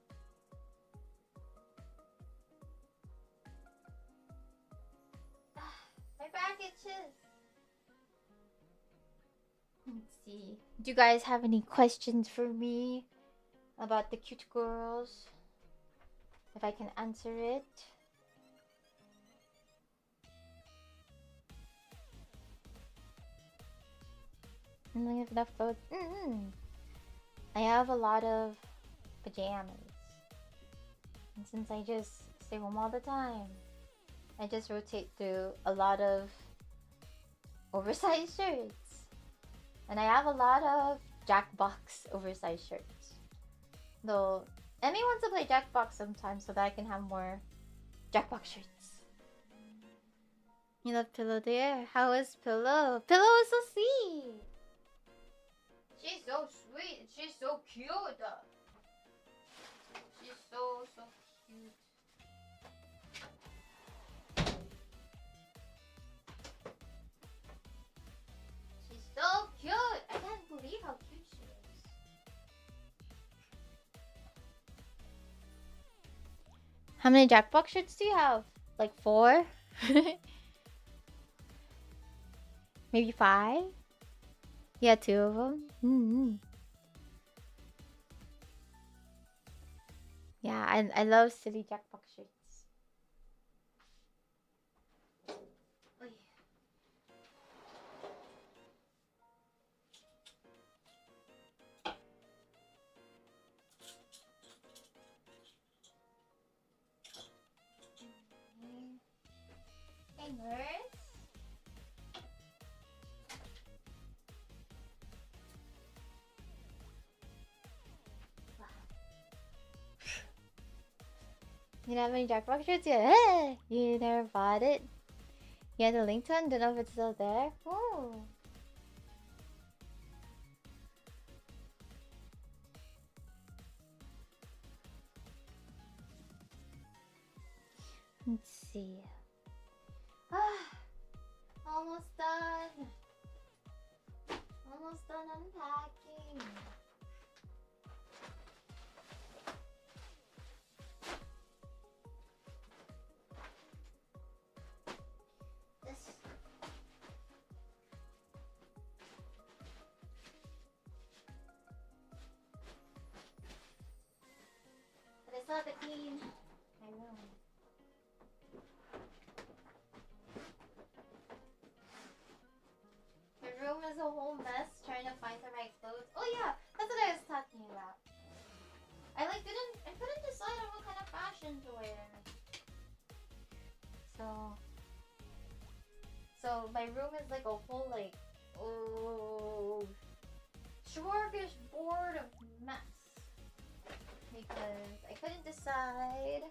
My back itches. Let's see. Do you guys have any questions for me about the cute girls? If I can answer it. I don't have enough clothes. I have a lot of pajamas. And since I just stay home all the time, I just rotate through a lot of oversized shirts. And I have a lot of Jackbox oversized shirts. Though Emmy wants to play Jackbox sometime so that I can have more Jackbox shirts. You love Pillow there? How is Pillow? Pillow is so sweet! She's so sweet. She's so cute. She's so cute. She's so cute. I can't believe how cute she is. How many Jackbox shirts do you have? Like 4? Maybe 5? Yeah, 2 of them. Yeah, I love silly Jackbox shirts. Oy. Hey, nurse. You don't have any Jackbox shirts yet? Hey! You never bought it? You had the link to it? Don't know if it's still there? Oh. Let's see. Almost done. Almost done unpacking. This. But I still have to clean my room. My room is a whole mess trying to find the right clothes. Oh yeah, that's what I was talking about. I couldn't decide on what kind of fashion to wear. So my room is like a whole smorgasbord of mess. Because I couldn't decide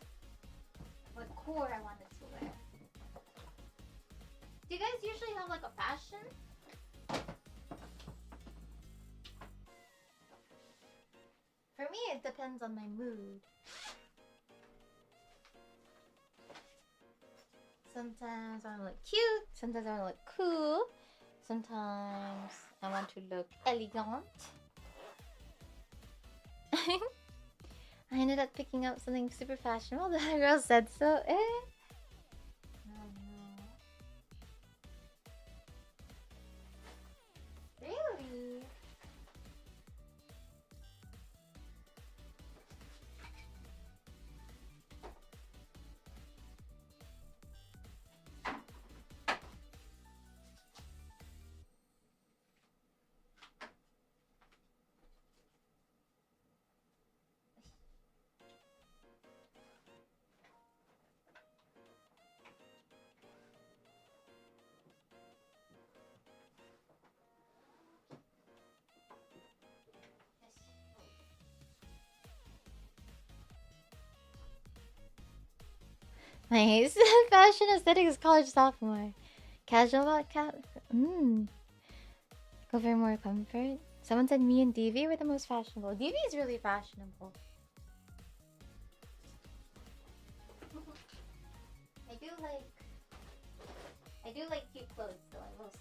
what core I wanted to wear. Do you guys usually have like a fashion? For me, it depends on my mood. Sometimes I want to look cute, sometimes I want to look cool, sometimes I want to look elegant. I ended up picking up something super fashionable. The girl said so. Eh? No. Really? Nice. Fashion aesthetic is college sophomore. Casual about Go for more comfort. Someone said me and DV were the most fashionable. DV is really fashionable. I do like cute clothes though, I will say.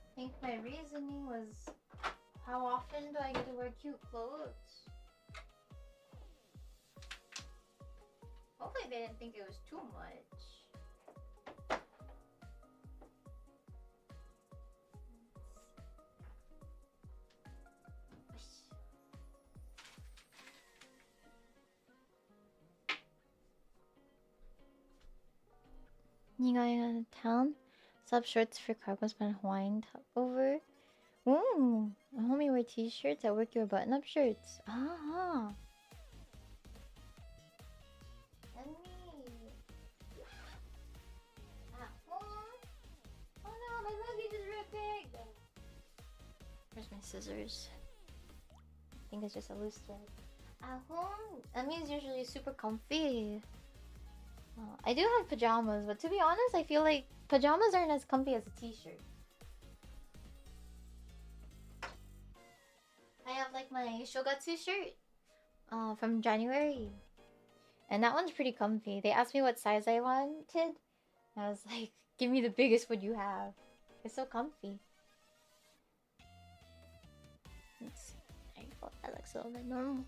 I think my reasoning was, how often do I get to wear cute clothes? Hopefully they didn't think it was too much. You going out of town? Sub shorts for cargos and Hawaiian top over. Ooh, a homie wear t-shirts. At work you wear button-up shirts. Ah. And me. At home, big. Where's my scissors? I think it's just a loose thread. At home, Emmy's usually super comfy. I do have pajamas, but to be honest, I feel like pajamas aren't as comfy as a t-shirt. I have like my Shogatsu shirt from January. And that one's pretty comfy. They asked me what size I wanted. I was like, give me the biggest one you have. It's so comfy. Let's see. There you go. That looks a little bit normal.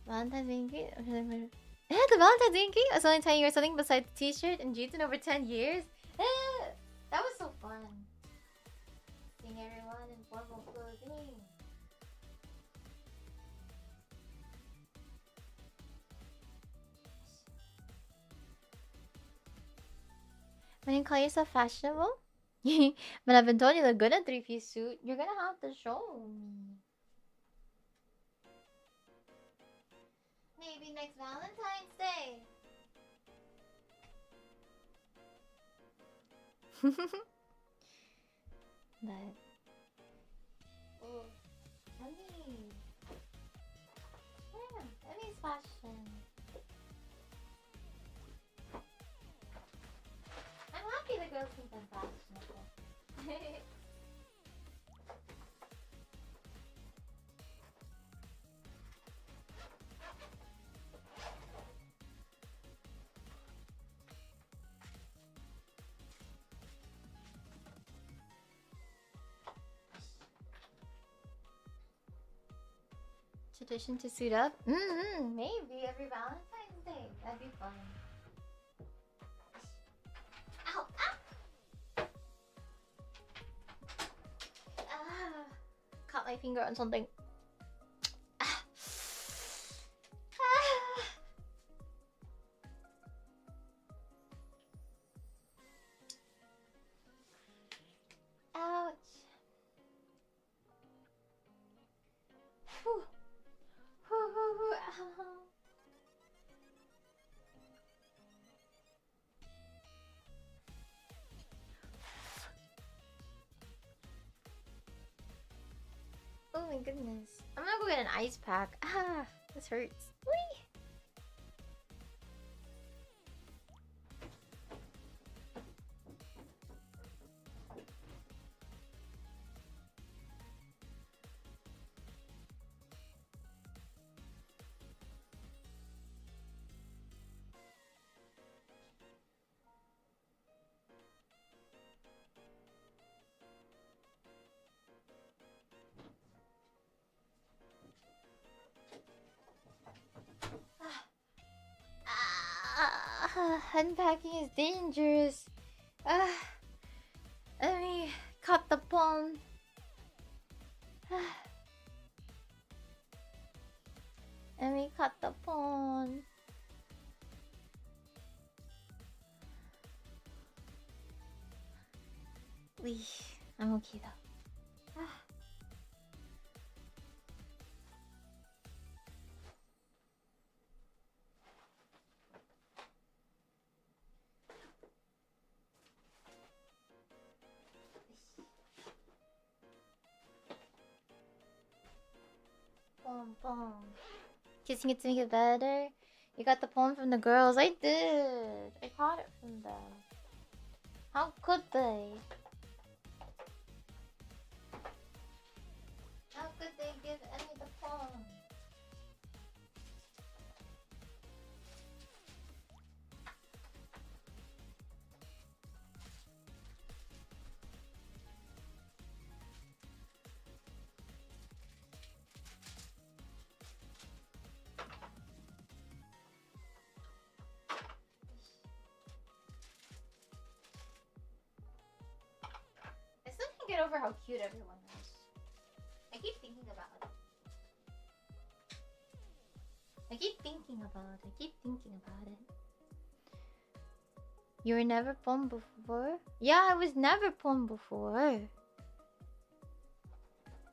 Valentine's Yankee? Yeah, the Valentine's Yankee? I was only telling you or something besides the t-shirt and jeans in over 10 years. That was so fun. Seeing everyone in formal clothing. When you call yourself fashionable? But I've been told you look good in a 3-piece suit. You're gonna have to show me. Maybe next Valentine's Day. But oh, Emmy. Yeah, Emmy's fashion. I'm happy the girls think I'm fashionable. Tradition to suit up? Maybe every Valentine's Day. That'd be fun. Ow! Ow! Ah! Caught my finger on something. Ah! Ah! Ouch! Whew. Oh my goodness. I'm gonna go get an ice pack. Ah, this hurts. Whee! Unpacking is dangerous. Let me cut the palm. Let me cut the palm. I'm okay though. Poem. Kissing it to make it better. You got the poem from the girls. I did. I caught it from them. How could they? How could they give Emmy the poem? Get over how cute everyone is. I keep thinking about it. I keep thinking about it. You were never pom before? Yeah, I was never pom before.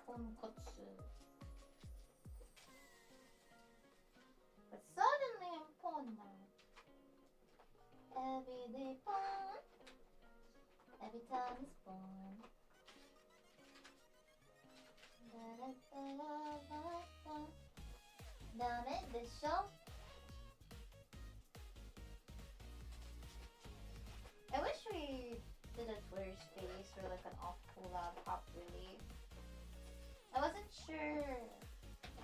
Ponkotsu. But suddenly I'm pom now. Everyday pom. Every time it's born. Down at the shop. I wish we did a Twitter space or like an off collab properly. I wasn't sure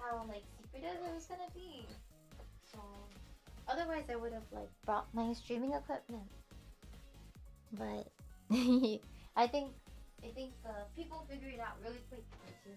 how like secretive it was gonna be. So otherwise I would have like brought my streaming equipment. But I think people figure it out really quick too.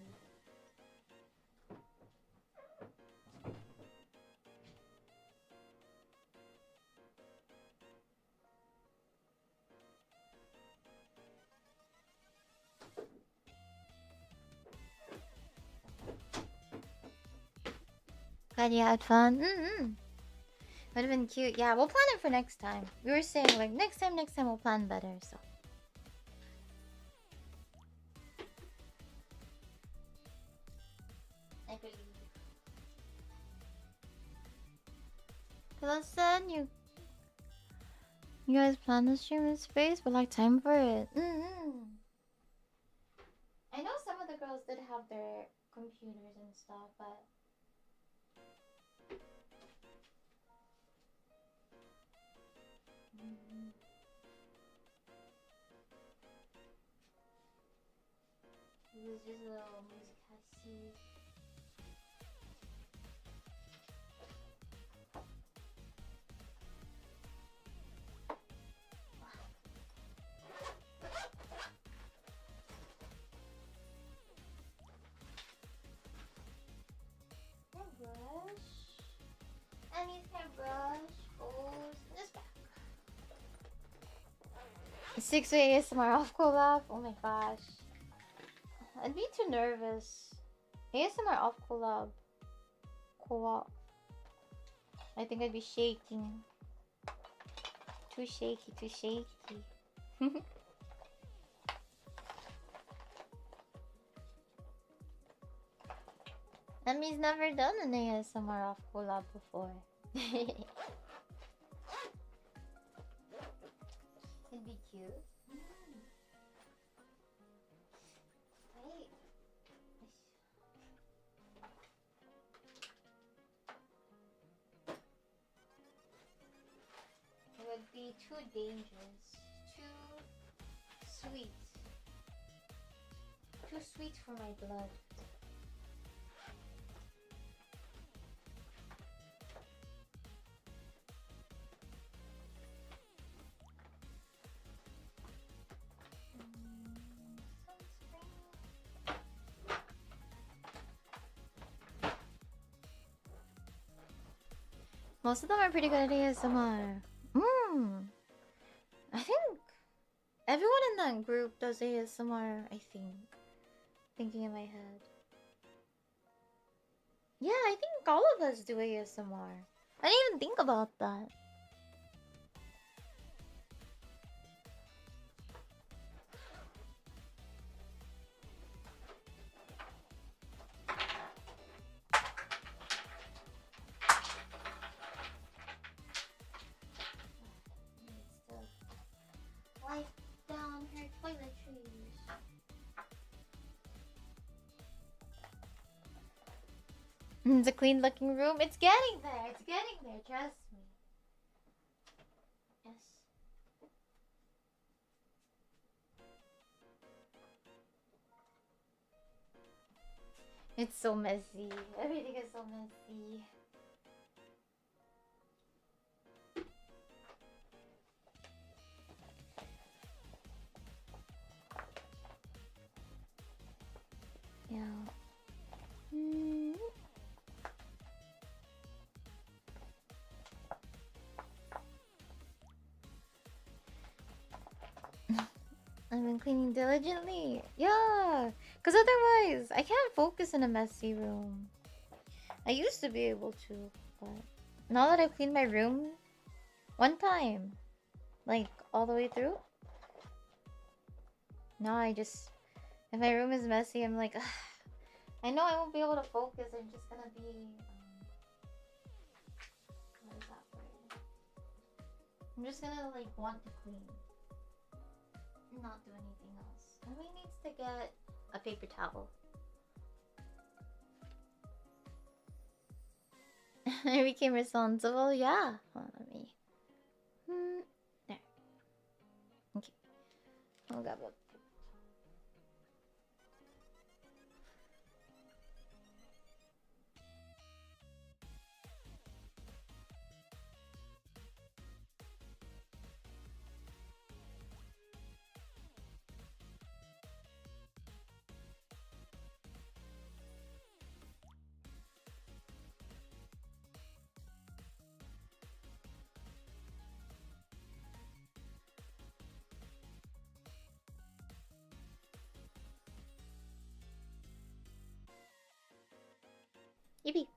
Glad you had fun. Would have been cute. Yeah, we'll plan it for next time. We were saying like next time we'll plan better. So. I believe. Hello, son. You guys plan to stream in space, but like time for it. I know some of the girls did have their computers and stuff, but. It was just a little music I Hairbrush. Annie's hairbrush goes in this bag. 6 ASMR off collab. Oh my gosh. I'd be too nervous. ASMR off collab. Co-op. I think I'd be shaking. Too shaky. Emmy's never done an ASMR off collab before. It'd be cute. Wait. It would be too dangerous. Too sweet. Too sweet for my blood. Most of them are pretty good at ASMR. I think everyone in that group does ASMR, I think. Thinking in my head. Yeah, I think all of us do ASMR. I didn't even think about that. Wipe down her toiletries. It's a clean looking room. It's getting there. It's getting there. Trust me. Yes. It's so messy. Everything is so messy. Yeah. I've been cleaning diligently. Yeah. Because otherwise, I can't focus in a messy room. I used to be able to, but now that I've cleaned my room one time, like all the way through, now I just, if my room is messy, I'm like, ugh, I know I won't be able to focus. I'm just gonna be, what is that word? I'm just gonna like want to clean. not do anything else. Emily needs to get a paper towel. I became responsible. Yeah. Hold on, let me. There. Okay. I'll grab a. Yippee.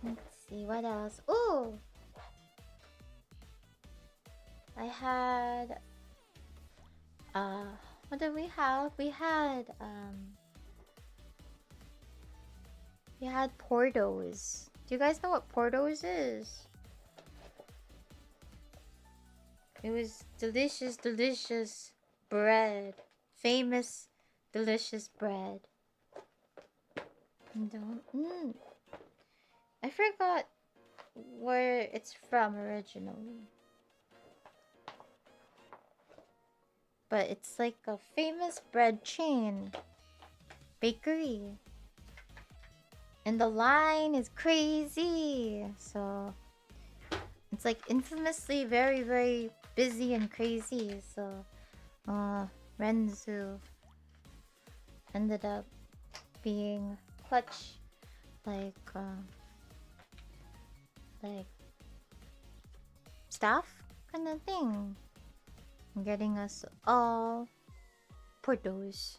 Let's see what else. Oh, I had what did we have? We had Portos. Do you guys know what Portos is? It was delicious, delicious bread. Famous, delicious bread. I forgot where it's from originally. But it's like a famous bread chain. Bakery. And the line is crazy. So it's like infamously very, very busy and crazy. So Renzu ended up being clutch like staff kind of thing, getting us all Portos.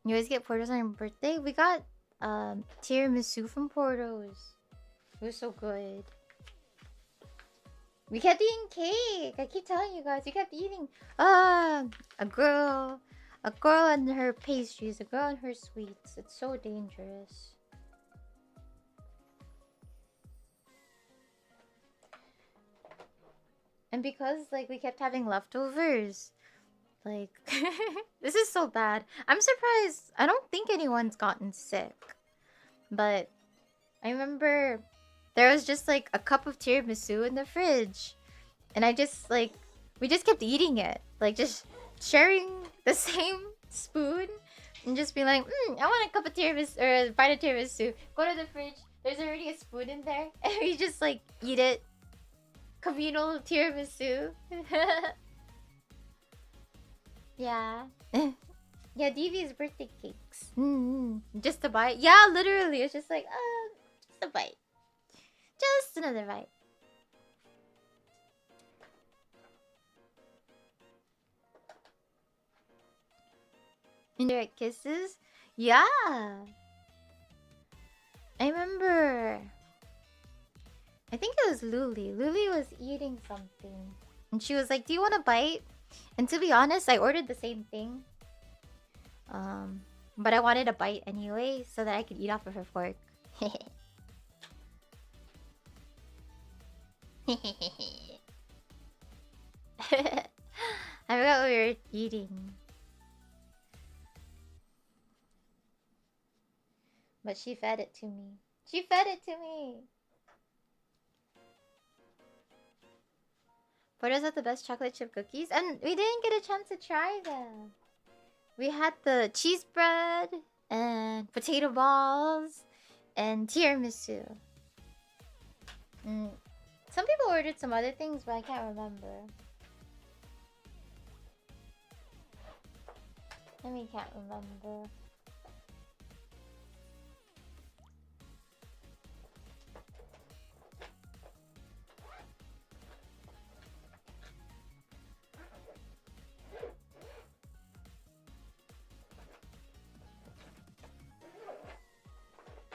You guys get Portos on your birthday? We got tiramisu from Portos. It was so good. We kept eating cake. I keep telling you guys, we kept eating. A girl and her pastries, a girl and her sweets. It's so dangerous. And because like we kept having leftovers, like this is so bad. I'm surprised. I don't think anyone's gotten sick, but I remember there was just like a cup of tiramisu in the fridge, and we just kept eating it, like just sharing the same spoon, and just be like, I want a cup of tiramisu or a bite of tiramisu. Go to the fridge. There's already a spoon in there, and we just like eat it. Communal tiramisu. Yeah. Yeah, DV's birthday cakes. Just a bite. Yeah, literally. It's just like, just a bite. Just another bite. Indirect kisses? Yeah. I remember. I think it was Luli. Luli was eating something. And she was like, do you want a bite? And to be honest, I ordered the same thing. But I wanted a bite anyway, so that I could eat off of her fork. I forgot what we were eating. But she fed it to me. She fed it to me! Portos had the best chocolate chip cookies, and we didn't get a chance to try them. We had the cheese bread, and potato balls, and tiramisu. Some people ordered some other things, but I can't remember. I can't remember.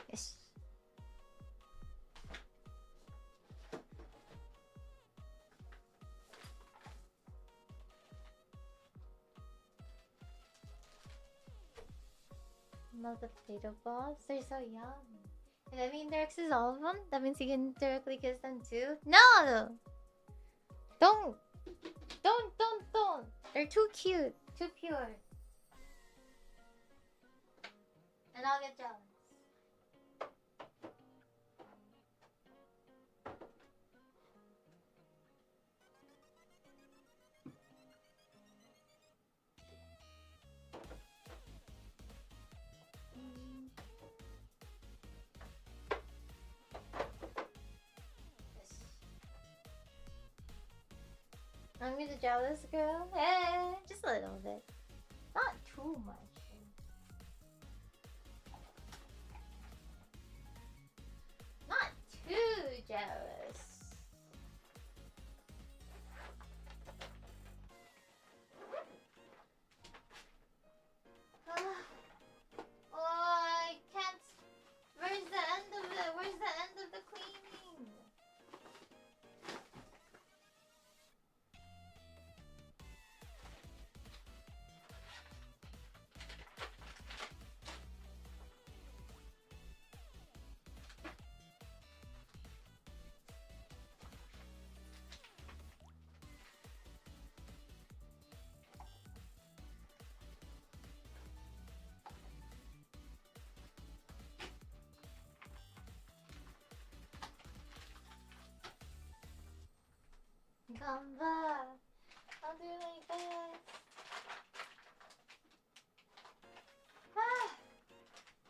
Yes. Love the potato balls. They're so young. Does that mean Derek's is all of them? That means he can directly kiss them too? No! Don't! Don't! They're too cute. Too pure. And I'll get jealous. I'm the jealous girl. Eh, just a little bit. Not too much. Not too jealous. Oh, I can't. Where's the end of it? Where's the end of the cleaning? Come back. I'll do my best.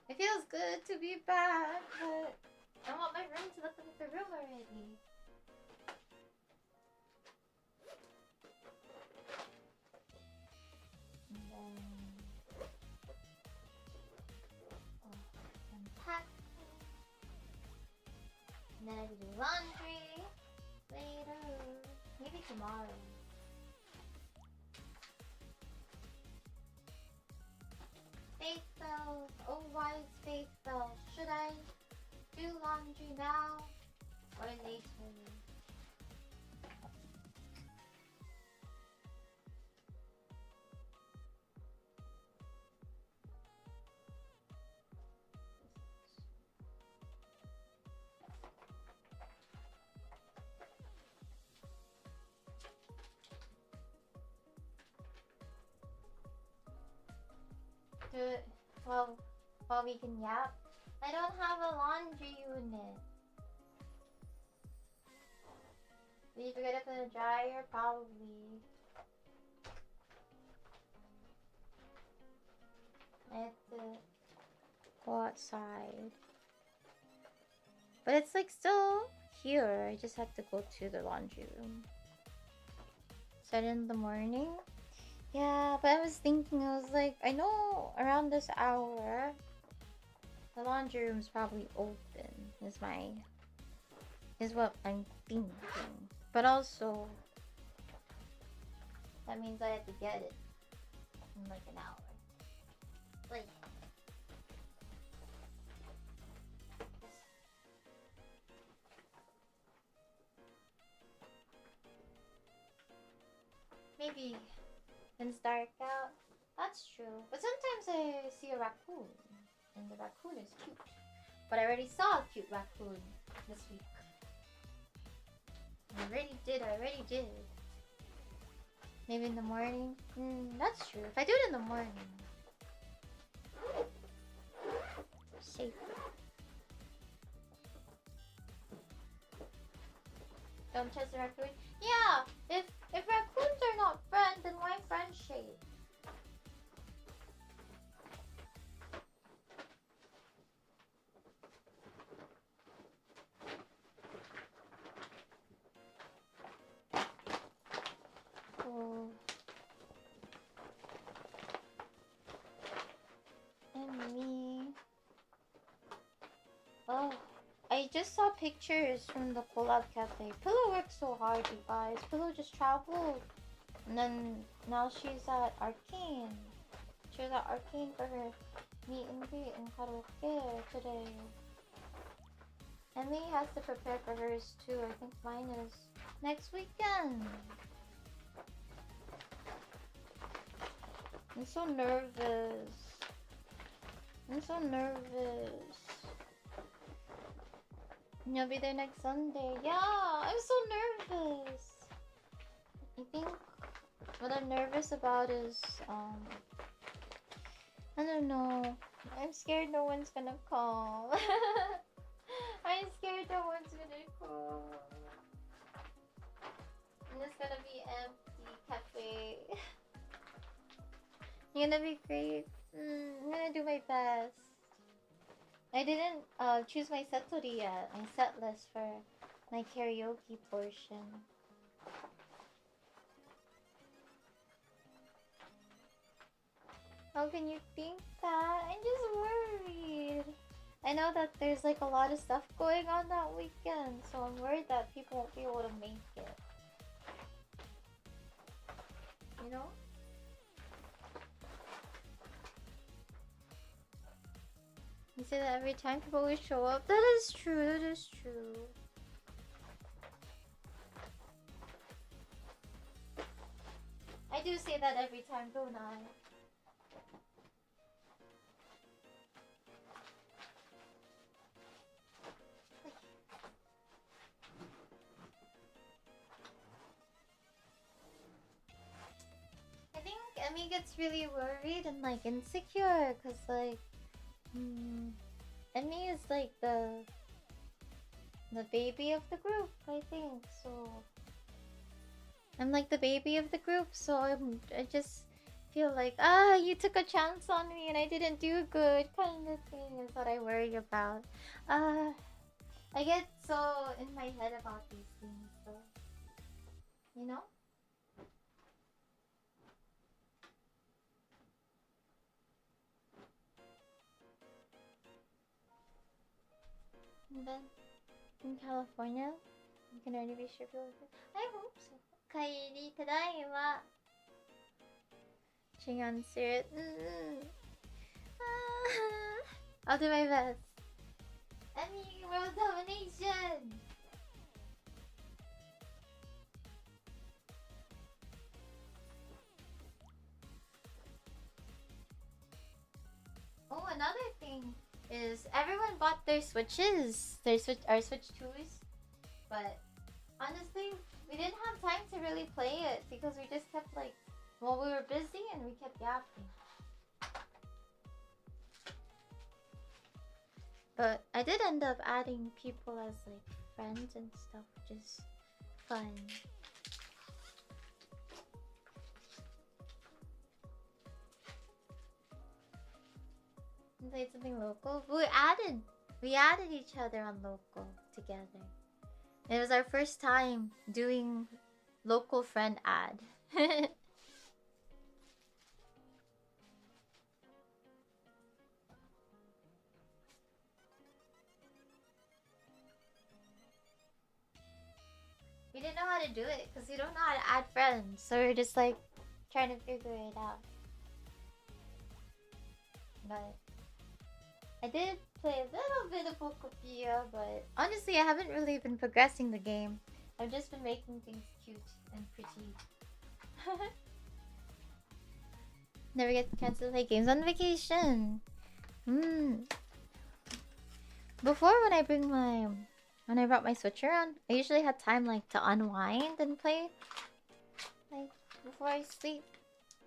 It feels good to be back, but I want my room to look like the room already. And then unpack. And then I can do laundry later. Maybe tomorrow. Faith bells. Oh, why is faith bells? Should I do laundry now or later? Do it while we can yap. I don't have a laundry unit. Did you forget it in the dryer? Probably. I have to go outside. But it's like still here. I just have to go to the laundry room. Set in the morning. Yeah, but I was thinking, I was like, I know around this hour, the laundry room's probably open, is what I'm thinking. But also, that means I have to get it in like an hour. Like, maybe when it's dark out. That's true. But sometimes I see a raccoon, and the raccoon is cute. But I already saw a cute raccoon this week. I already did. Maybe in the morning? That's true. If I do it in the morning, safer. Don't trust the raccoon? Yeah! If raccoons are not friends, then why friendship? Oh. And me. Oh. I just saw pictures from the collab cafe. Pillow works so hard, you guys. Pillow just traveled. And then now she's at Arcane. She was at Arcane for her meet and greet and karaoke today. Emily has to prepare for hers too. I think mine is next weekend. I'm so nervous. I'm so nervous. You'll be there next Sunday. Yeah, I'm so nervous. I think what I'm nervous about is, I don't know. I'm scared no one's gonna come. I'm scared no one's gonna come. And it's gonna be empty cafe. You're gonna be great. I'm gonna do my best. I didn't choose my setori yet. My set list for my karaoke portion. How can you think that? I'm just worried. I know that there's like a lot of stuff going on that weekend, so I'm worried that people won't be able to make it. You know? You say that every time people will show up. That is true, that is true. I do say that every time, don't I? I think Emmy gets really worried and like insecure because like Emmy is like the baby of the group, I think. So I'm like the baby of the group, so I just feel like you took a chance on me and I didn't do good kind of thing is what I worry about. I get so in my head about these things, so you know? And then in California, you can already be sure people. I hope so. Kairi, tadaima. She answered. I'll do my best. Emmy, world domination. Oh, another thing is everyone bought their Switches, our Switch 2s, but honestly, we didn't have time to really play it because we just kept like, well, we were busy and we kept yapping. But I did end up adding people as like friends and stuff, which is fun. Played something local. We added each other on local together. It was our first time doing local friend add. We didn't know how to do it because we don't know how to add friends, so we are just like trying to figure it out. But I did play a little bit of Pokopia, but honestly, I haven't really been progressing the game. I've just been making things cute and pretty. Never get the chance to play games on vacation. Before, when I brought my Switch around, I usually had time like to unwind and play, like before I sleep.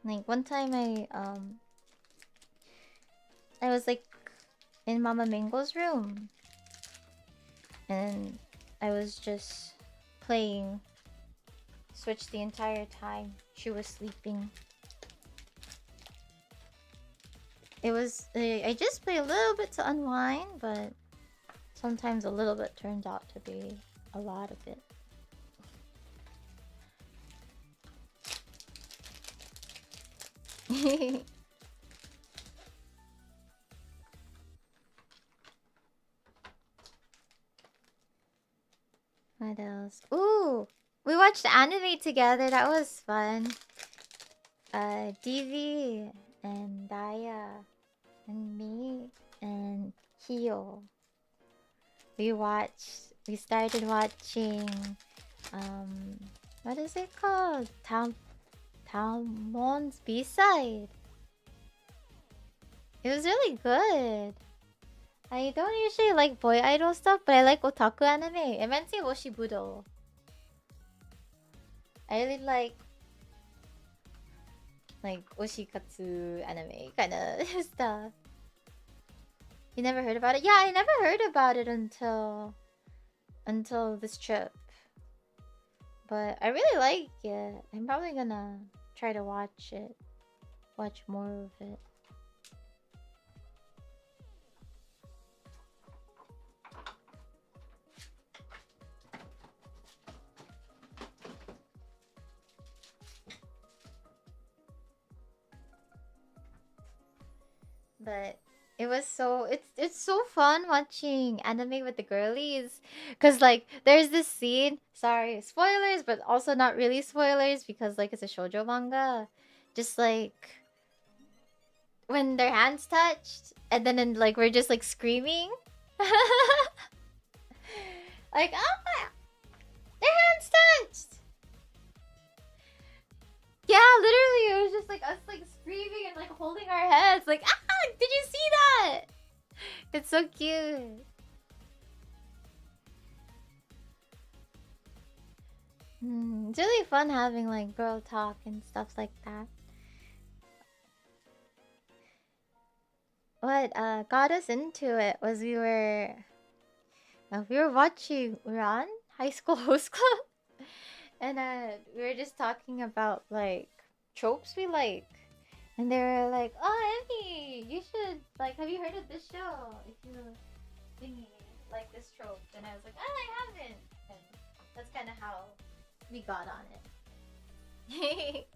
Like one time I was like in Mama Mingo's room and I was just playing Switch the entire time she was sleeping. It was I just play a little bit to unwind, but sometimes a little bit turns out to be a lot of it. What else? Ooh! We watched anime together. That was fun. DV and Daya and me and Kyo. We started watching what is it called? Talmon's B-side. It was really good. I don't usually like boy idol stuff, but I like otaku anime. Immensely Woshibudo. I really like oshikatsu anime kind of stuff. You never heard about it? Yeah, I never heard about it until this trip. But I really like it. I'm probably gonna try to watch it. Watch more of it. But it was it's so fun watching anime with the girlies, cause like there's this scene. Sorry, spoilers, but also not really spoilers because like it's a shoujo manga. Just like when their hands touched, and then like we're just like screaming, like ah, their hands touched. Yeah, literally, it was just like us like screaming and like holding our heads, like ah, did you see that? It's so cute. It's really fun having like girl talk and stuff like that. What got us into it was we were watching, we were on High School Host Club, and we were just talking about like tropes we like, and they were like, "Oh, Emmy, you should like, have you heard of this show? If you thingy like this trope," and I was like, "Oh, I haven't," and that's kind of how we got on it.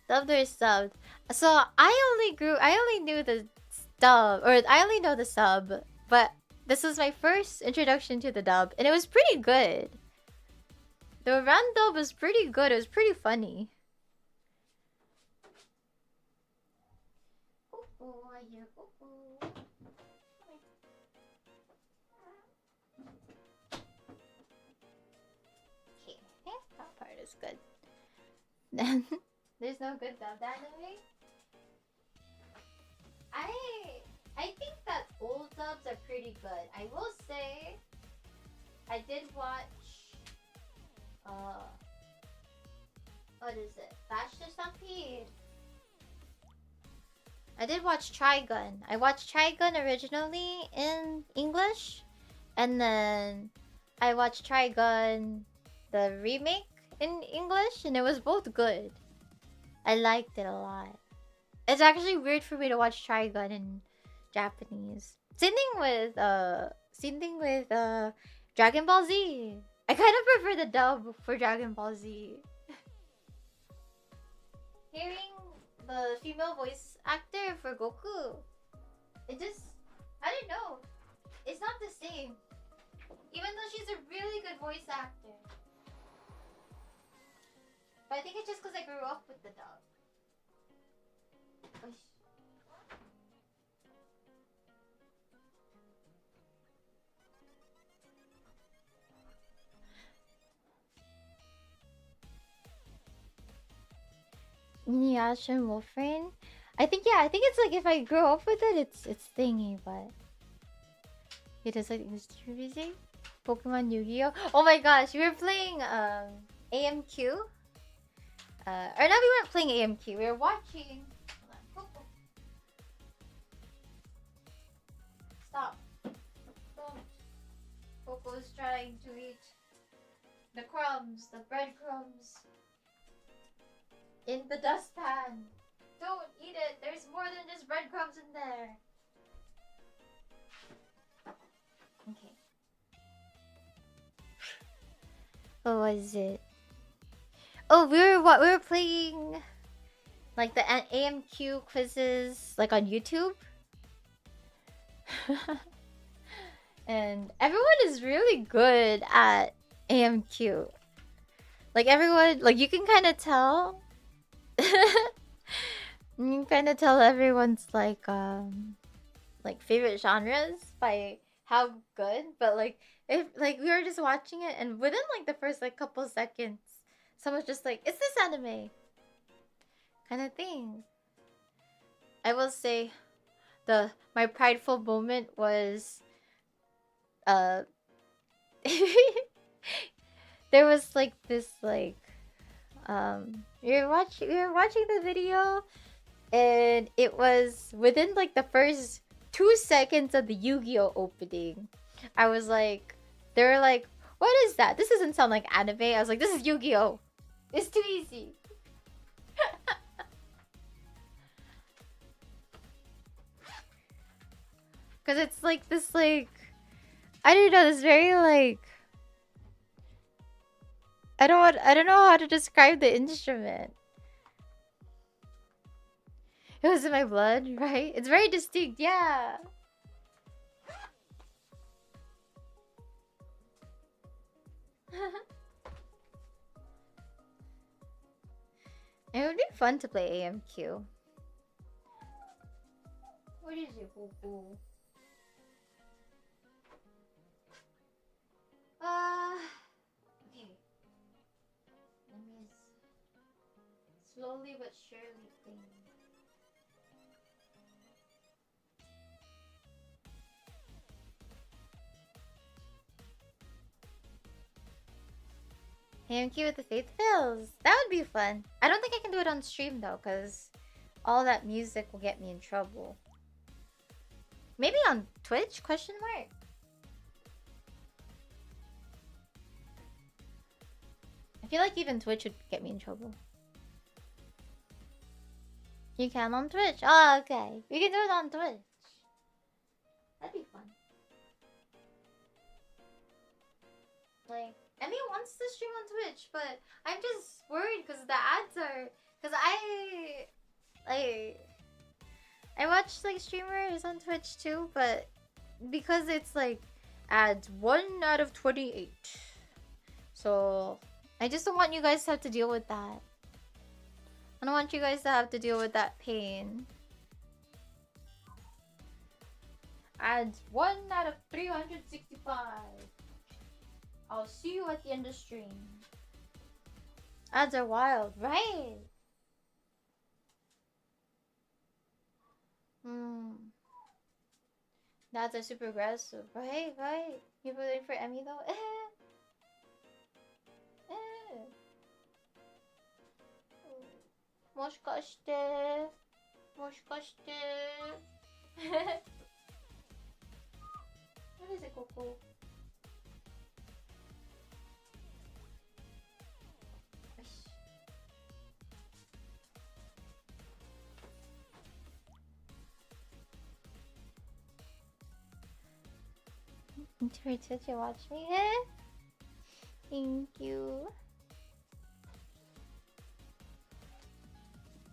Dubbed or subbed. So I only knew the dub, or I only know the sub, but this was my first introduction to the dub, and it was pretty good. The run dub was pretty good. It was pretty funny. Okay, that part is good. Then there's no good dubbed anime. I think that old dubs are pretty good. I will say, I did watch what is it? Faster Stampede. I did watch Trigun. I watched Trigun originally in English, and then I watched Trigun the remake in English, and it was both good. I liked it a lot. It's actually weird for me to watch Trigun in Japanese. Same thing with Dragon Ball Z. I kind of prefer the dub for Dragon Ball Z. Hearing the female voice actor for Goku, it just, I don't know, it's not the same. Even though she's a really good voice actor. But I think it's just because I grew up with the dub. Inuyasha and Wolfrain? I think it's like if I grow up with it, it's thingy, but it is like distributing Pokemon Yu-Gi-Oh! Oh my gosh, we were playing AMQ. Or no, we weren't playing AMQ, we were watching. Stop. Don't. Coco is trying to eat the crumbs, the breadcrumbs in the dustpan. Don't eat it. There's more than just breadcrumbs in there. Okay. What was it? Oh, we were playing like the AMQ quizzes like on YouTube. And everyone is really good at AMQ. Like everyone, like you can kind of tell. You can kind of tell everyone's like favorite genres by how good. But like if like we were just watching it, and within like the first like couple seconds, someone's just like, "It's this anime," kind of thing. I will say, my prideful moment was there was like this like we were watching the video, and it was within like the first 2 seconds of the Yu-Gi-Oh opening. I was like, they were like, what is that? This doesn't sound like anime. I was like, this is Yu-Gi-Oh. It's too easy. Cause it's like this like, I don't know, this very like, I don't know how to describe the instrument. It was in my blood, right? It's very distinct, yeah. It would be fun to play AMQ. What is it, boo-boo? Okay. Let me slowly but surely clean. AMQ with the Faith Fills. That would be fun. I don't think I can do it on stream though, because all that music will get me in trouble. Maybe on Twitch? Question mark. I feel like even Twitch would get me in trouble. You can on Twitch. Oh, okay. We can do it on Twitch. That'd be fun. Like, Emmy wants to stream on Twitch, but I'm just worried because the ads are... Because I watch like streamers on Twitch too, but because it's like ads 1 out of 28. So I just don't want you guys to have to deal with that. I don't want you guys to have to deal with that pain. Ads 1 out of 365. I'll see you at the end of stream. Ads are wild, right? Ads are super aggressive, right? Right? You voting for Emmy though? Moshikashite. Moshikashite. What is it, Coco? Twitch, you watch me? Thank you.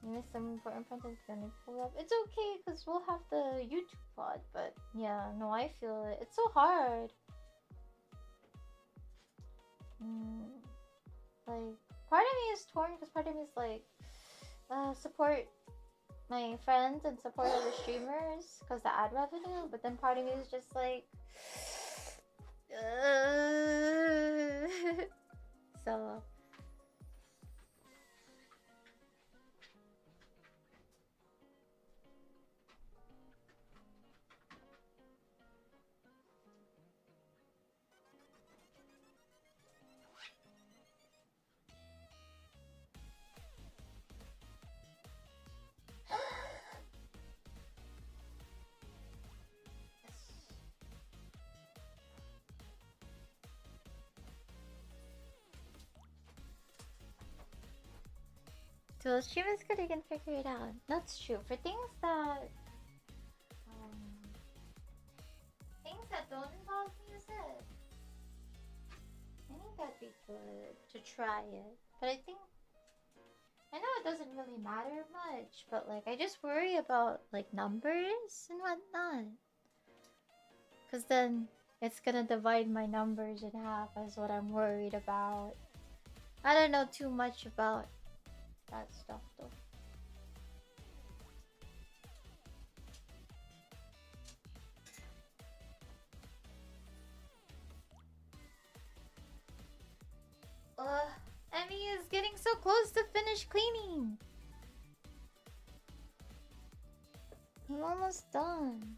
I missed some important content gonna pull up. It's okay because we'll have the YouTube pod, but yeah, no, I feel it. It's so hard. Like, part of me is torn because part of me is like, support my friends and support other streamers because the ad revenue, but then part of me is just like, so the stream is good, you can figure it out. That's true. For things that don't involve music, I think that'd be good to try it. But I know it doesn't really matter much, but like I just worry about like numbers and whatnot. Cause then it's gonna divide my numbers in half is what I'm worried about. I don't know too much about that stuff though. Emmy is getting so close to finish cleaning. I'm almost done.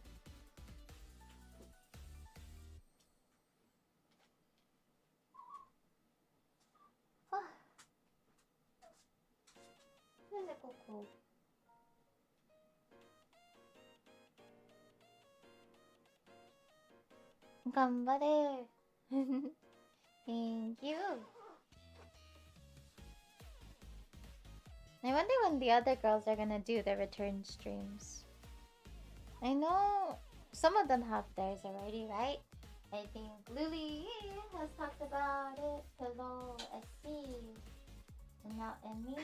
Where's it, Coco? Ganbare. Thank you. I wonder when the other girls are gonna do their return streams. I know some of them have theirs already, right? I think Lily has talked about it. Hello, SC. And now Emmy.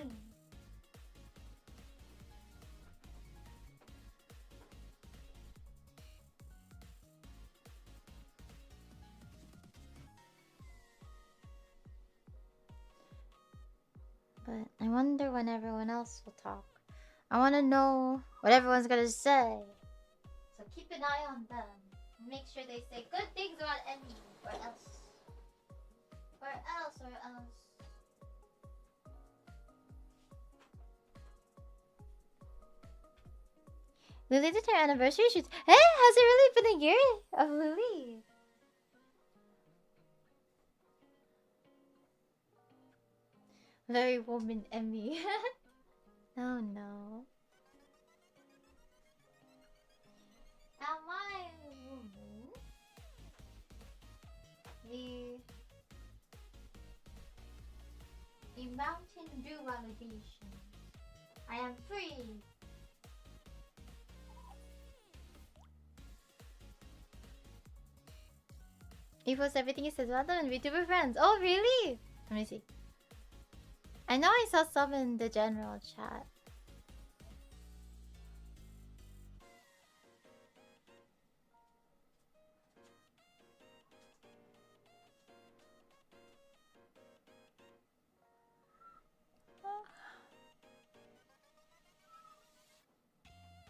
But I wonder when everyone else will talk. I want to know what everyone's gonna say. So keep an eye on them. Make sure they say good things about Emmy, or else. Or else, or else. Lily did her anniversary shoot. Hey, has it really been a year of Lily? Very woman Emmy. Oh no. Am I a woman? The Mountain Dew validation. I am free. He posts everything he says about them and VTuber friends. Oh really? Let me see. I know I saw some in the general chat.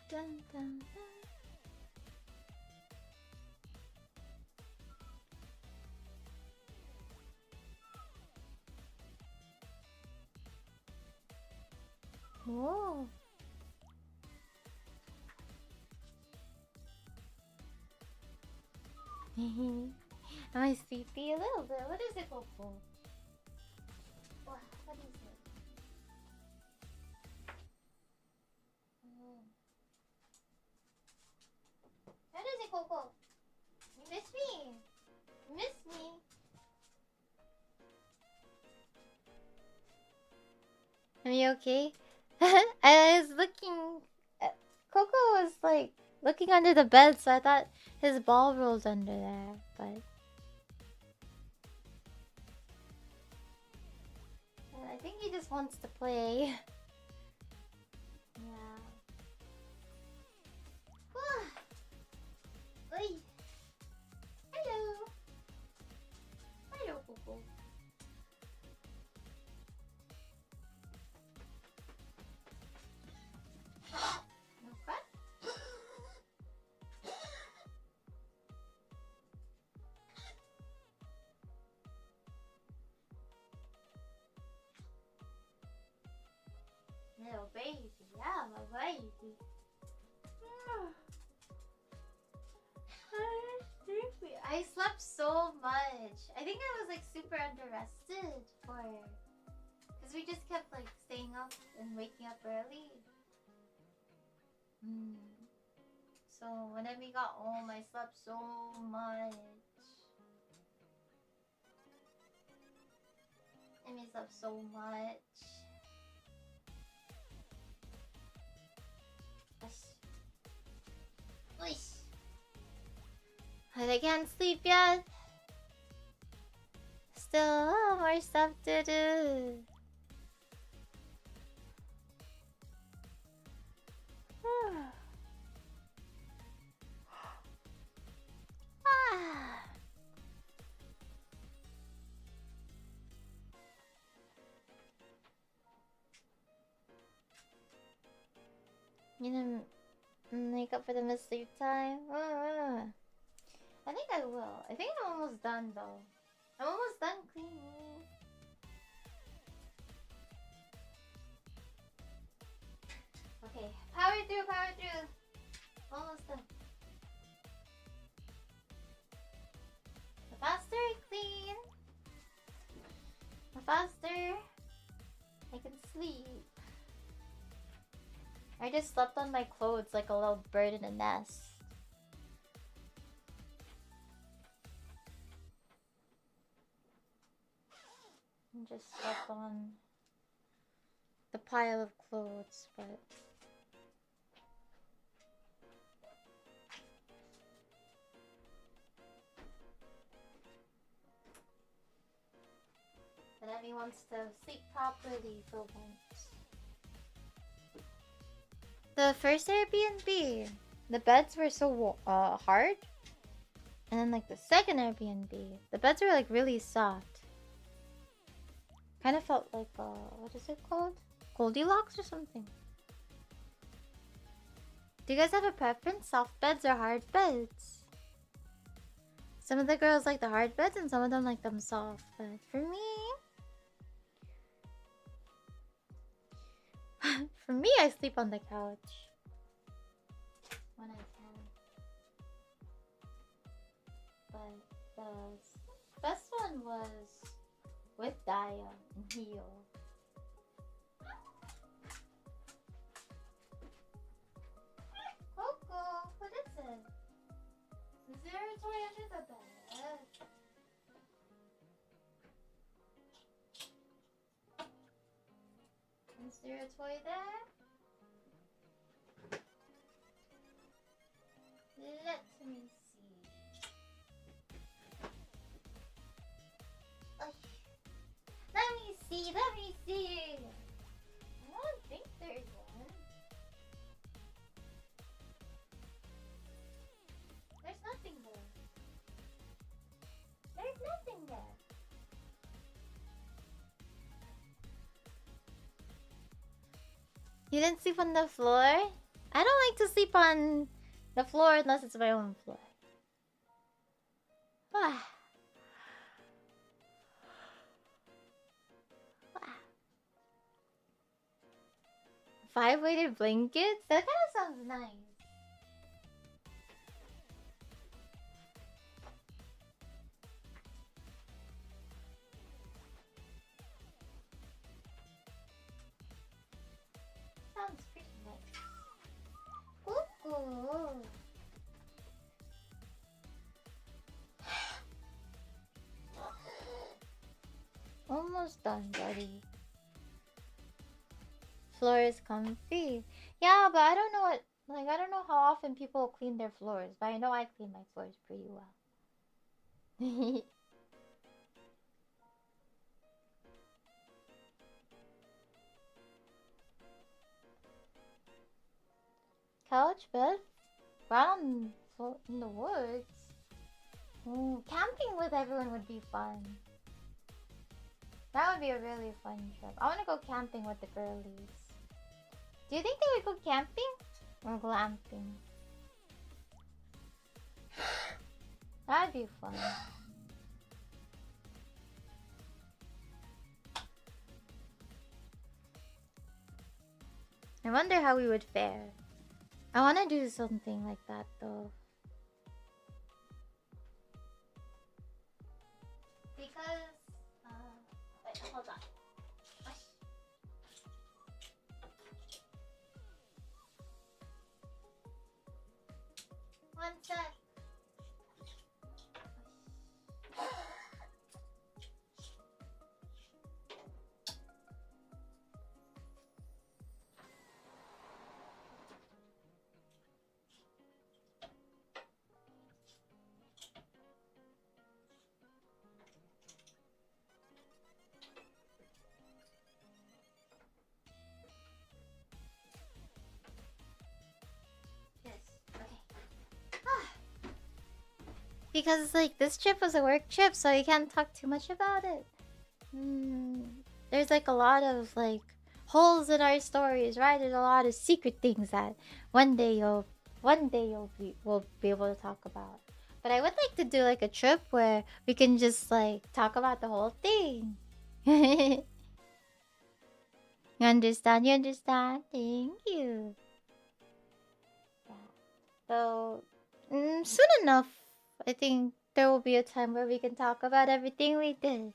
Dun, dun, dun. Whoa. Am I sleepy? A little bit. What is it, Coco? What is it? What is it, Coco? You miss me? You miss me? Are you okay? I was looking. Coco was like looking under the bed, so I thought his ball rolled under there, but I think he just wants to play. Yeah. Oi. Hello. Hello, Coco. Little baby, yeah, my baby. I slept so much. I think I was like super underrested for, because we just kept like staying up and waking up early. So when we got home, I slept so much. I slept so much. But I can't sleep yet. Still more stuff to do. You know, make up for the missed sleep time. I think I will. I think I'm almost done though. I'm almost done cleaning. Okay, power through, power through. I just slept on my clothes like a little bird in a nest. And just slept on the pile of clothes, but... But Emmy wants to sleep properly for once. The first Airbnb, the beds were so hard. And then like the second Airbnb, the beds were like really soft. Kind of felt like, what is it called? Goldilocks or something. Do you guys have a preference? Soft beds or hard beds? Some of the girls like the hard beds and some of them like them soft. But for me... for me, I sleep on the couch. When I can. But the best one was with Daya and Hio. Coco, what is it? Is there a toy under the bed? Is there a toy there? Let me see. Let me see. I don't think there's one. There's nothing there. There's nothing there. You didn't sleep on the floor? I don't like to sleep on the floor unless it's my own floor. 5 weighted blankets? That kind of sounds nice. Sounds pretty nice. Ooh. Almost done, buddy. Floor is comfy. Yeah, but I don't know what, like, I don't know how often people clean their floors, but I know I clean my floors pretty well. Couch bed? Ground in the woods? Ooh, camping with everyone would be fun. That would be a really fun trip. I want to go camping with the girlies. Do you think they would go camping or glamping? That'd be fun. I wonder how we would fare. I want to do something like that though. Because, wait, hold on. One sec. Because like this trip was a work trip, so you can't talk too much about it. There's like a lot of like holes in our stories, right? There's a lot of secret things that one day we'll be able to talk about. But I would like to do like a trip where we can just like talk about the whole thing. You understand? You understand? Thank you. Yeah. So soon enough, I think there will be a time where we can talk about everything we did.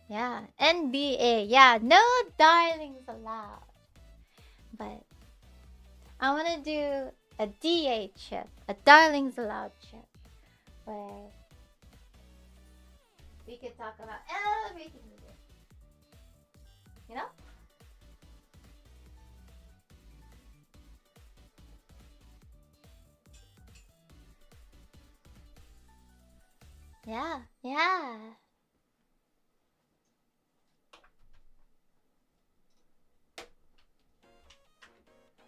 Yeah, NBA. Yeah, no darlings allowed. But I want to do a DA trip, a Darlings Aloud trip, where we could talk about everything we do. You know? Yeah, yeah.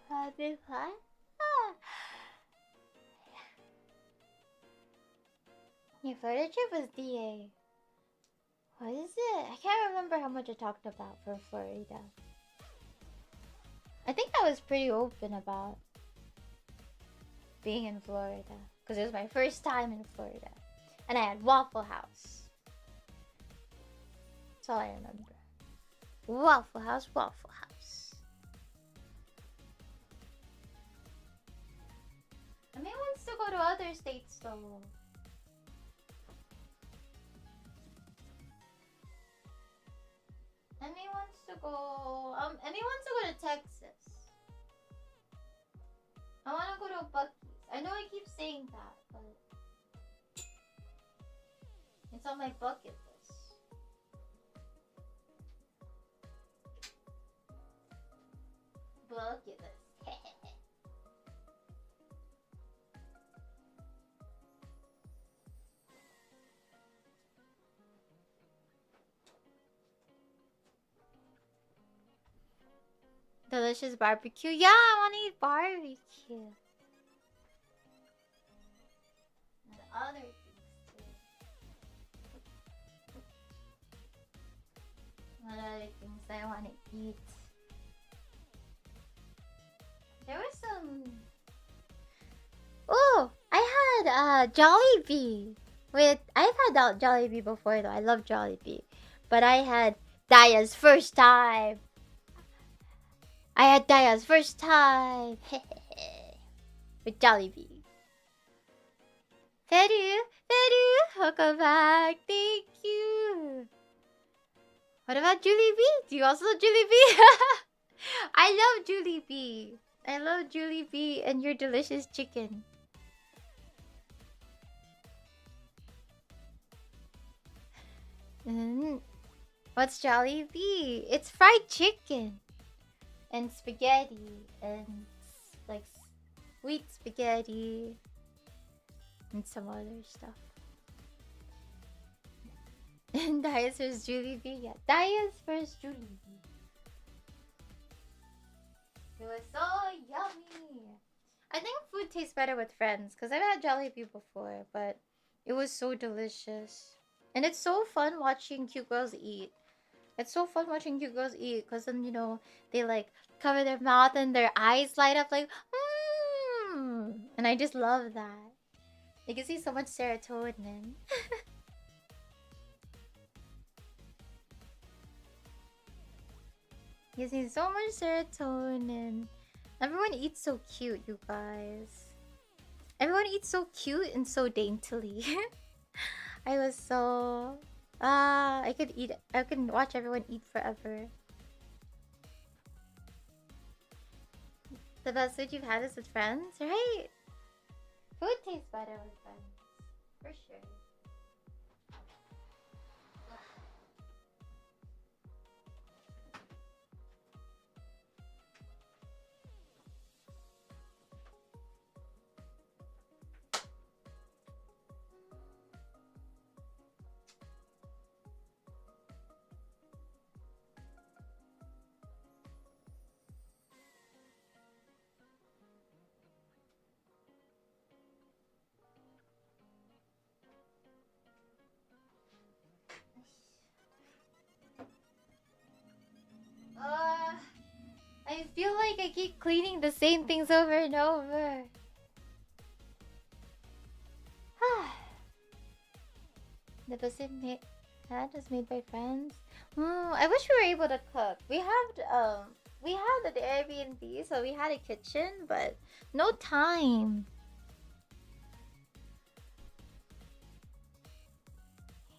That'd be fun. Ah. Your photo trip was DA. What is it? I can't remember how much I talked about for Florida. I think I was pretty open about being in Florida because it was my first time in Florida. And I had Waffle House. That's all I remember. Waffle House, Waffle House. I may wants to go to other states though. Emmy wants to go. Emmy wants to go to Texas. I want to go to Bucky's. I know I keep saying that, but it's on my bucket list. Bucket list. Delicious barbecue. Yeah, I want to eat barbecue. And other things too. What other things I want to eat? There was some. Oh, I had Jollibee. I've had Jollibee before though. I love Jollibee, but I had Daya's first time. With Jollibee. FERU, welcome back. Thank you. What about Jollibee? Do you also love Jollibee? I love Jollibee. I love Jollibee and your delicious chicken. What's Jollibee? It's fried chicken. And spaghetti. And like sweet spaghetti. And some other stuff. And Daya's first Jollibee. Yeah, Daya's first Jollibee. It was so yummy. I think food tastes better with friends because I've had Jollibee before, but it was so delicious. And it's so fun watching cute girls eat. It's so fun watching cute girls eat because then, you know, they like cover their mouth and their eyes light up like, mmm. And I just love that. You can see so much serotonin. You see so much serotonin. Everyone eats so cute, you guys. Everyone eats so cute and so daintily. I was so... I could watch everyone eat forever. The best food you've had is with friends, right? Food tastes better with friends. For sure. I feel like I keep cleaning the same things over and over. The basic that is made by friends. I wish we were able to cook. We had the Airbnb, so we had a kitchen, but no time.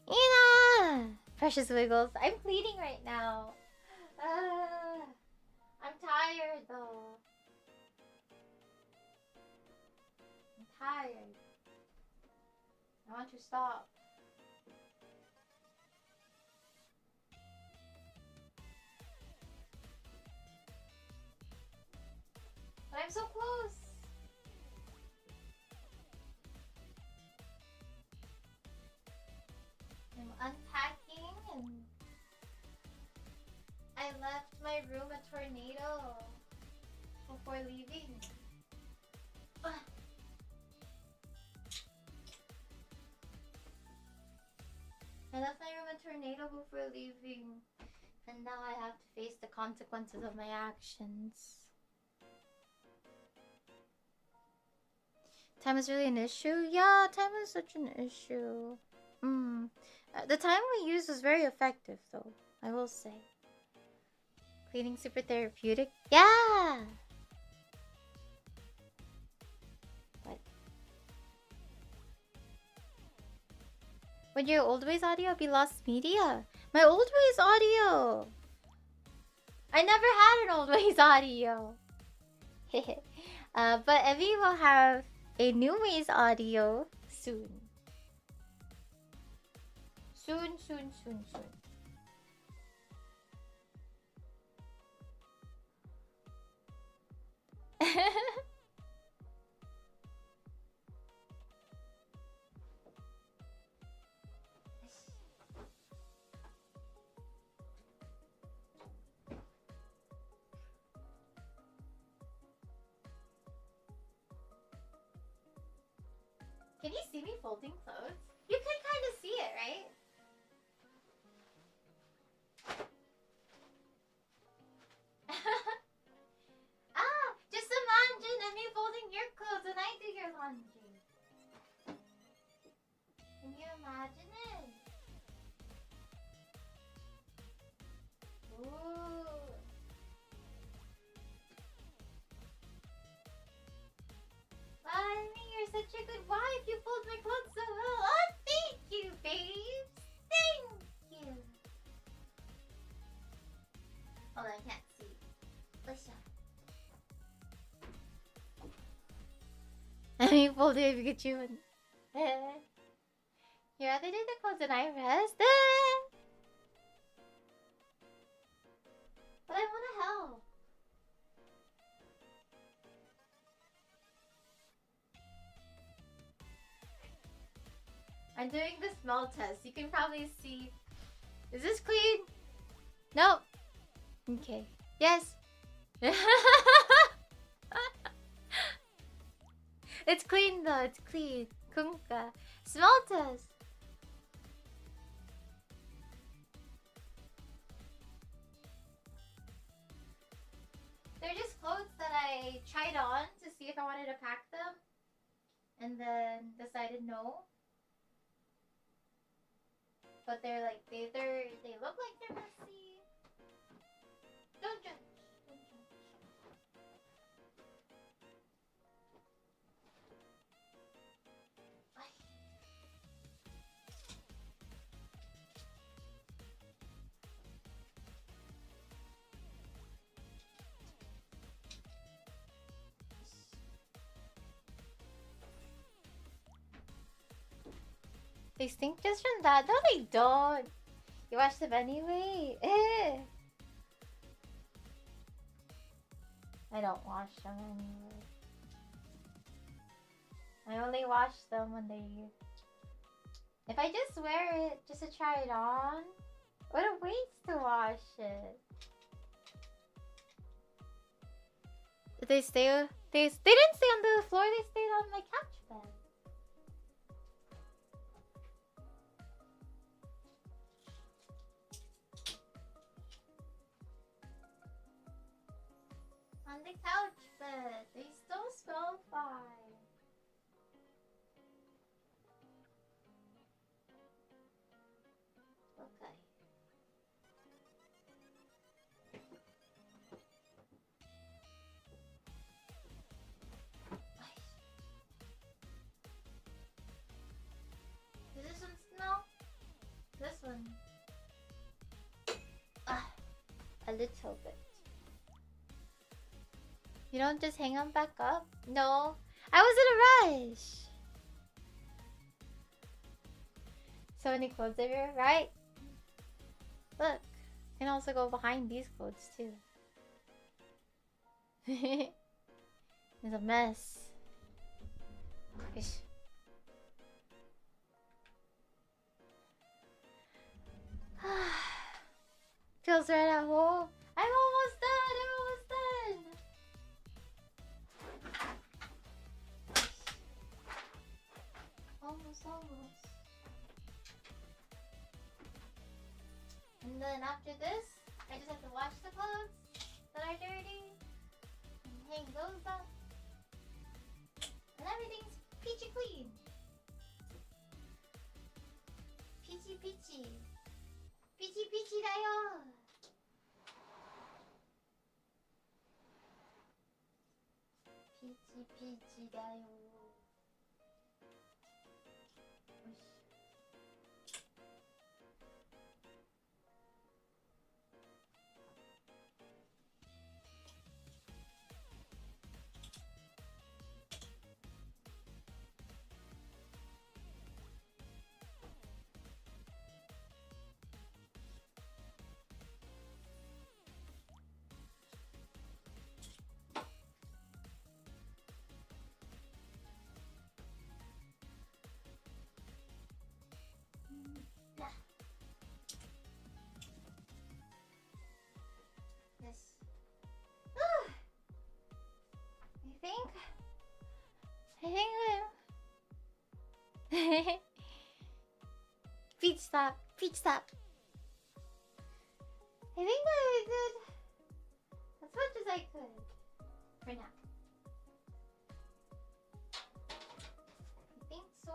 Ina! Precious Wiggles. I'm cleaning right now. I'm tired though. I'm tired. I want to stop. But I'm so close. I'm unpacking and I left my room a tornado before leaving. Ugh. I left my room a tornado before leaving, and now I have to face the consequences of my actions. Time is really an issue? Yeah, time is such an issue. The time we used was very effective, though, I will say. Cleaning super therapeutic? Yeah! But when your old ways audio be lost media? My old ways audio! I never had an old ways audio! But Evie will have a new ways audio soon. Soon. Can you see me folding clothes? You can kind of see it, right? Just imagine me folding your clothes and I do your laundry. Can you imagine it? Ooh. Mommy, you're such a good wife. You fold my clothes so well. Oh, thank you, babes. Thank you. Hold on, I can't see. Let's show. Let me fold it if you get you one. You rather do the clothes than I rest? But I want to help. I'm doing the smell test. You can probably see. Is this clean? Nope. Okay. Yes. It's clean though. It's clean. Kunka. Smell test. They're just clothes that I tried on to see if I wanted to pack them, and then decided no. But they're like they look like they're messy. Don't judge. Don't judge. They stink just from that? No, they don't. You wash them anyway? I don't wash them anyway. I only wash them when they... If I just wear it just to try it on, what a waste to wash it. Did they stay... They didn't stay on the floor, they stayed on my couch bed. On the couch bed. They still smell fine. Okay. Does this one smell? This one. A little bit. You don't just hang them back up? No. I was in a rush. So many clothes everywhere, right? Look. You can also go behind these clothes too. It's a mess. Ish. Feels right at home. I'm almost done. I'm almost done. Almost. And then after this, I just have to wash the clothes that are dirty and hang those up. And everything's peachy clean. Peachy peachy. Peachy peachy da yo. Peachy peachy da yo. Yes. I think Feet stop. I think I did as much as I could for now. I think so.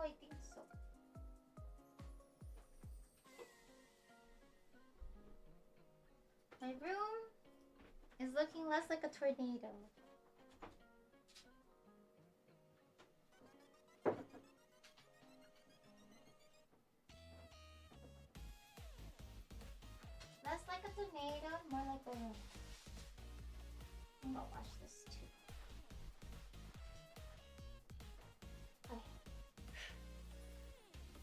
My room is looking less like a tornado. Less like a tornado, more like a room. I'm gonna wash this too. Okay.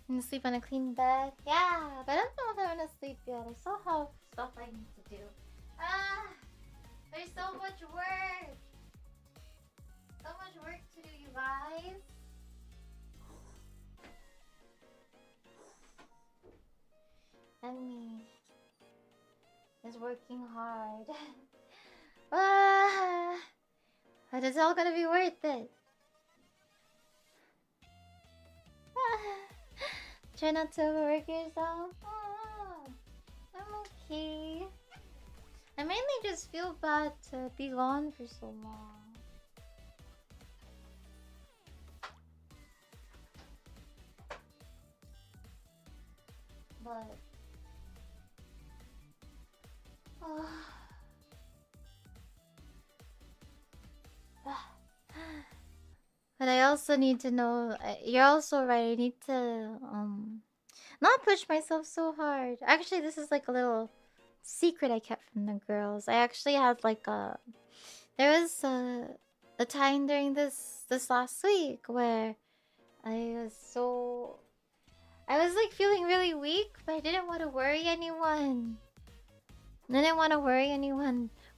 I'm gonna sleep on a clean bed. Yeah, but I don't know if I'm gonna sleep yet. I still have stuff I need to do. There's so much work. So much work to do, you guys. Emmy is working hard. But it's all gonna be worth it. Try not to overwork yourself. I'm okay. I mainly just feel bad to be gone for so long. But but I also need to know, you're also right, I need to not push myself so hard. Actually, this is like a little secret I kept from the girls. I actually had like there was a time during this last week where I was like feeling really weak, but I didn't want to worry anyone.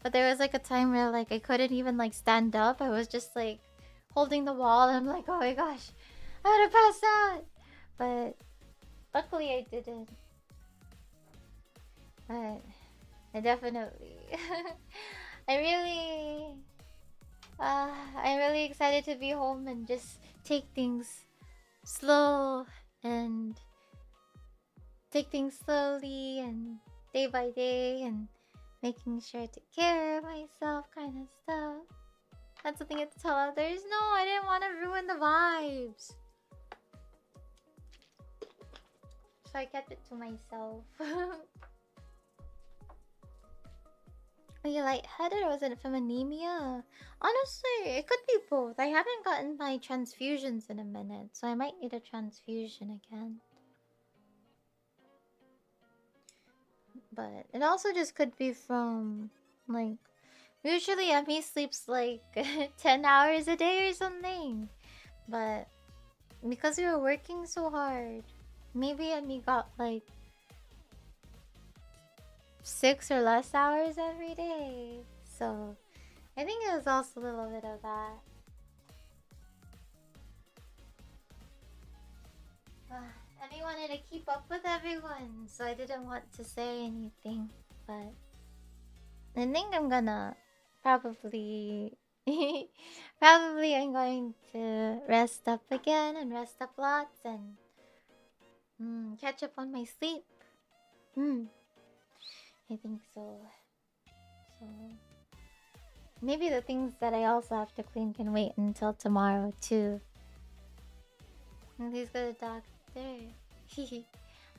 But there was like a time where like I couldn't even like stand up. I was just like holding the wall and I'm like, oh my gosh, I'm gonna pass out. But luckily I didn't. But I definitely I'm really excited to be home and just take things slow and take things slowly and day by day and making sure I take care of myself kind of stuff. That's something I have to tell others. No, I didn't want to ruin the vibes. So I kept it to myself. Are you lightheaded or was it from anemia? Honestly, it could be both. I haven't gotten my transfusions in a minute, so I might need a transfusion again. But it also just could be from, like, Usually Emmy sleeps like 10 hours a day or something. But because we were working so hard, maybe Emmy got like 6 or less hours every day. So I think it was also a little bit of that. Emmy wanted to keep up with everyone, so I didn't want to say anything. But I think I'm gonna probably I'm going to rest up again and rest up lots and catch up on my sleep. I think so. So maybe the things that I also have to clean can wait until tomorrow too. And please go to the doctor.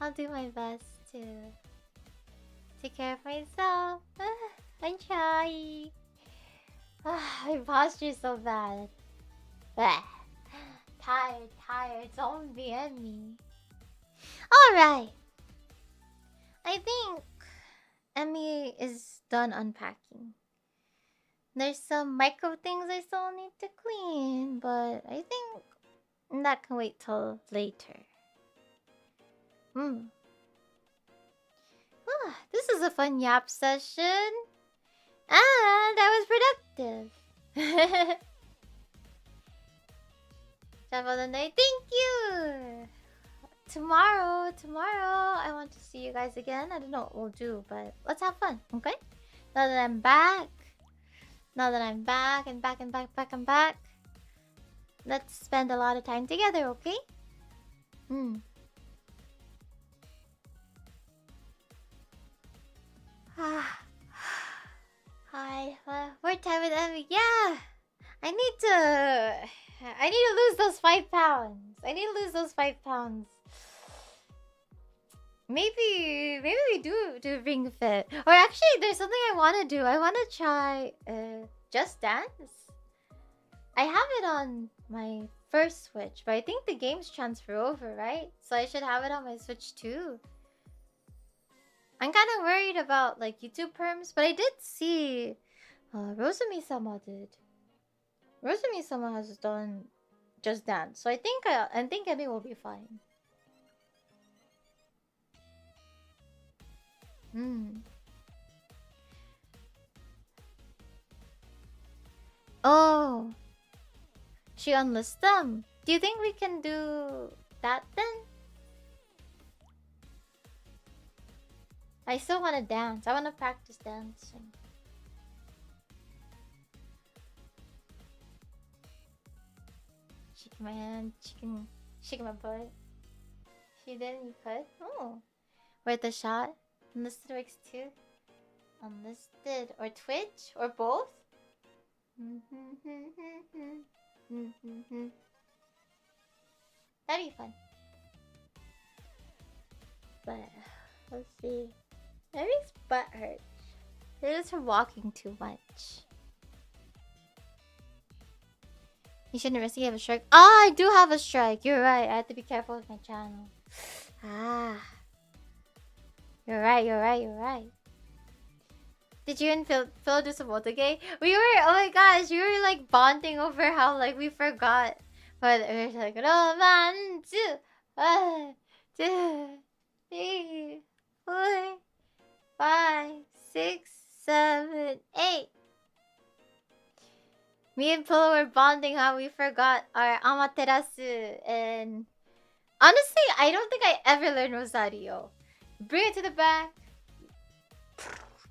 I'll do my best to take care of myself. I'm trying. My posture's so bad. Tired, zombie and me. Alright. I think Emmy is done unpacking. There's some micro things I still need to clean, but I think that can wait till later. This is a fun yap session. And I was productive. Job of the night, thank you! Tomorrow, I want to see you guys again. I don't know what we'll do, but let's have fun, okay? Now that I'm back. I'm back. Let's spend a lot of time together, okay? Hi, more time with Emmy. Yeah! I need to lose those 5 pounds. Maybe we do Ring Fit. Or actually, there's something I want to do. I want to try Just Dance. I have it on my first Switch, but I think the games transfer over, right? So I should have it on my Switch too. I'm kind of worried about like YouTube perms, but I did see Rosumi-sama did. Rosumi-sama has done Just Dance, so I think Emmy will be fine. Oh, she unlists them. Do you think we can do that then? I still want to dance. I want to practice dancing. Shaking my hand, shaking my butt. She did, you could? Oh. Worth a shot. Unlisted works too. Unlisted or Twitch or both? That'd be fun. But let's see. Emmy's butt hurts. It is from walking too much. You shouldn't risk it. You have a strike. I do have a strike. You're right. I have to be careful with my channel. You're right. Did you and Phil do some multi-gay? We were, oh my gosh, we were like bonding over how like we forgot. But we were like, 1, 2, 1, 2, 3, 4, 5, 6, 7, 8. Me and Pillow were bonding how we forgot our Amaterasu, and honestly, I don't think I ever learned Rosario. Bring it to the back.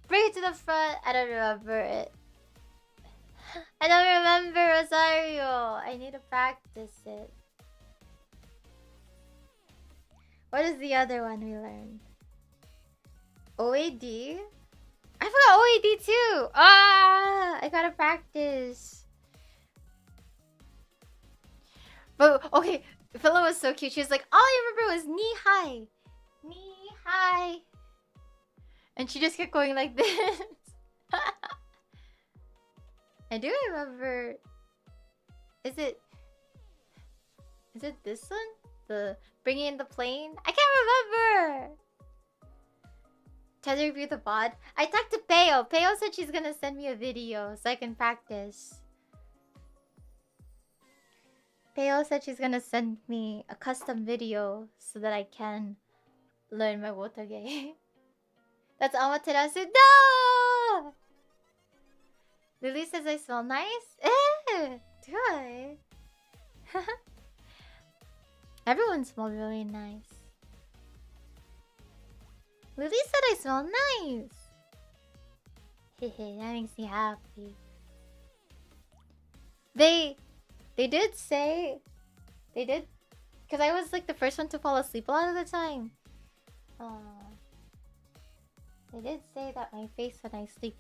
Bring it to the front. I don't remember it. I don't remember Rosario. I need to practice it. What is the other one we learned? OAD? I forgot OAD too. I gotta practice. But okay, Phila was so cute. She was like, all I remember was knee high. Knee high. And she just kept going like this. I do remember. Is it this one? The bringing in the plane? I can't remember. Try to review the VOD. I talked to Peo. Peo said she's gonna send me a video so I can practice. Peo said she's gonna send me a custom video so that I can learn my wotoge. That's Amaterasu. No! Lily says I smell nice. Do I? Everyone smells really nice. Lily said I smell nice. Hehe, that makes me happy. They did say... They did... Because I was like the first one to fall asleep a lot of the time. They did say that my face when I sleep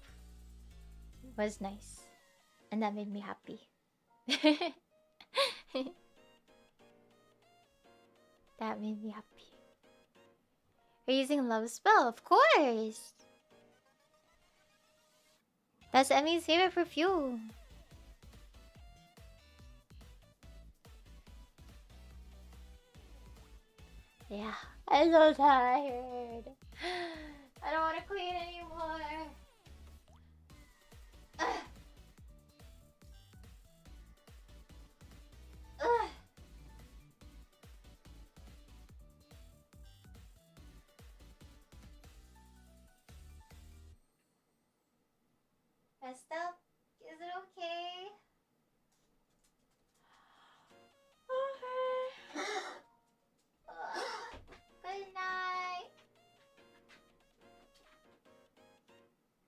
was nice. And that made me happy. That made me happy. Are you using Love Spell? Of course! That's Emmy's favorite perfume. Yeah, I'm so tired. I don't want to clean anymore. Ugh. Ugh. Estelle, is it okay? Okay. Good night.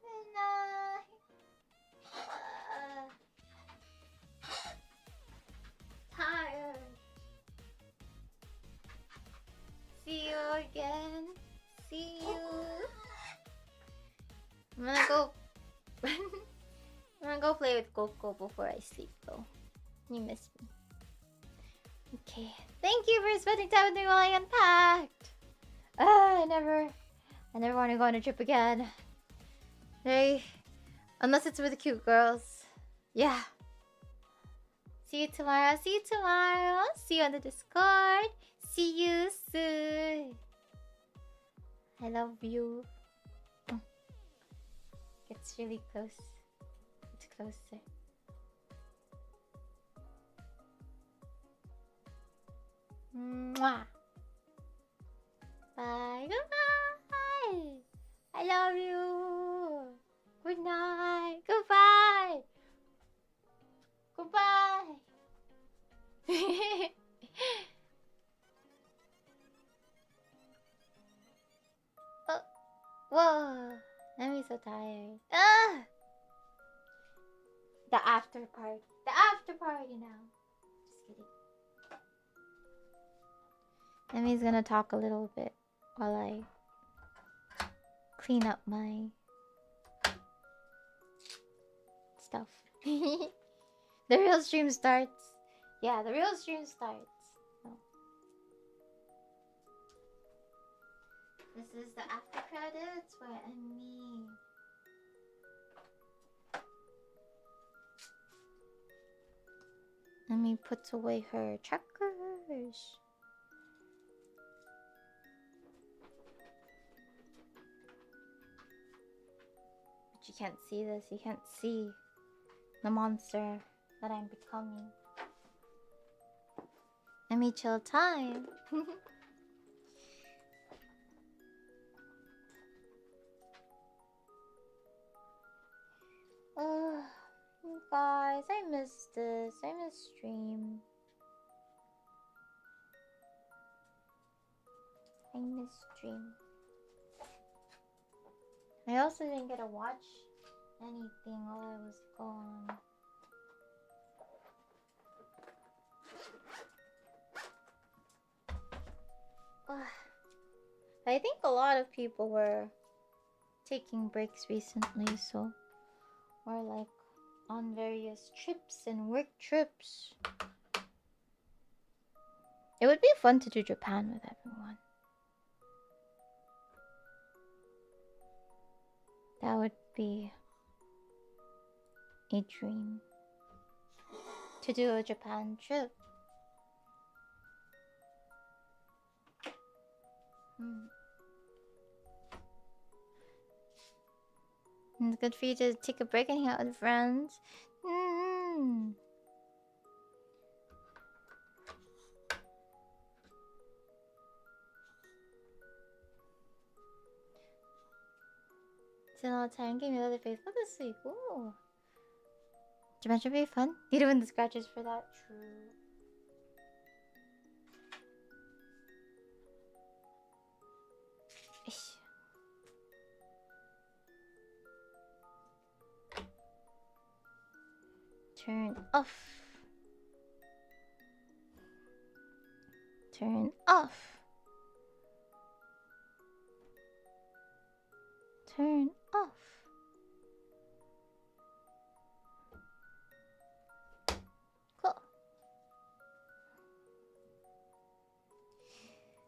Good night. Tired. See you again. See you. I'm gonna go. I'm gonna go play with Coco before I sleep, though. You miss me. Okay. Thank you for spending time with me while I unpacked. I never want to go on a trip again. Hey, unless it's with the cute girls. Yeah. See you tomorrow. See you tomorrow. See you on the Discord. See you soon. I love you. It's really close. It's closer. Mwah. Bye. Goodbye. I love you. Good night. Goodbye. Goodbye. Oh, whoa. I'm so tired. Ah! The after party. The after party now. Just kidding. Emmy's gonna talk a little bit while I clean up my stuff. The real stream starts. Yeah, the real stream starts. Oh. This is the after credits for Emmy. Emmy puts away her checkers. But you can't see this. You can't see the monster that I'm becoming. Emmy, chill time. Oh, you guys, I miss this. I miss stream. I miss stream. I also didn't get to watch anything while I was gone. I think a lot of people were taking breaks recently, so or like on various trips and work trips. It would be fun to do Japan with everyone. That would be a dream. To do a Japan trip. It's good for you to take a break and hang out with friends. Mm-hmm. Spent a lot of time getting another faithful this week. Ooh. Dimension be fun. Need to win the scratches for that. True. Ish. Turn off. Turn off. Turn off. Cool.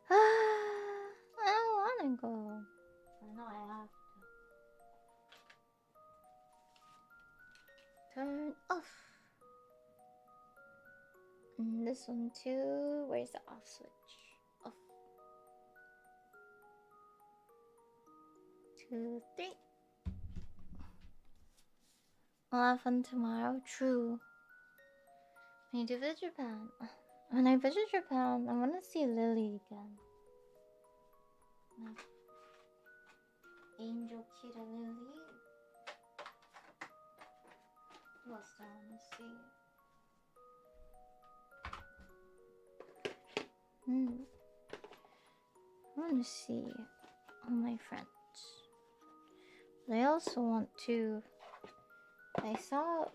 I don't wanna go. I know I have to. Turn off. And this one too. Where's the off switch? Off. 2, 3. I'll have fun tomorrow. True. When you do visit Japan. When I visit Japan, I want to see Lily again. No. Angel Kita Lily. Who else do I want to see? I want to see all my friends. But I also want to. I saw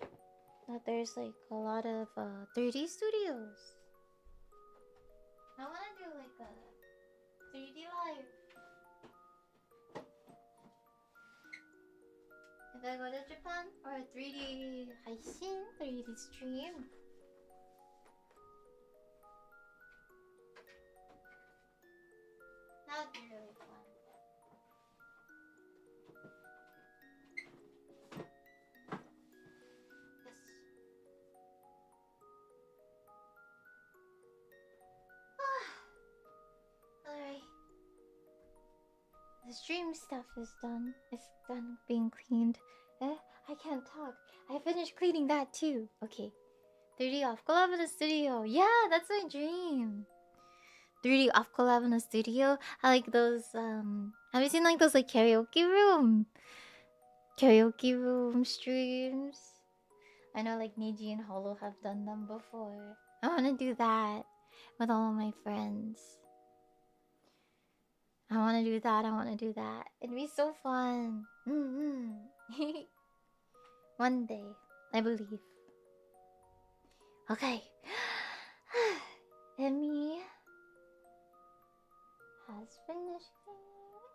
that there's like a lot of 3D studios. I want to do like a 3D live. If I go to Japan, or a 3D 配信, 3D stream. That'd be really fun. Alright. The stream stuff is done. It's done being cleaned. I can't talk. I finished cleaning that too. Okay. 3D off collab in a studio. Yeah, that's my dream. 3D off collab in a studio. I like those have you seen like those like karaoke room streams? I know like Niji and Holo have done them before. I wanna do that with all of my friends. I wanna do that. It'd be so fun. One day, I believe. Okay. Emmy has finished,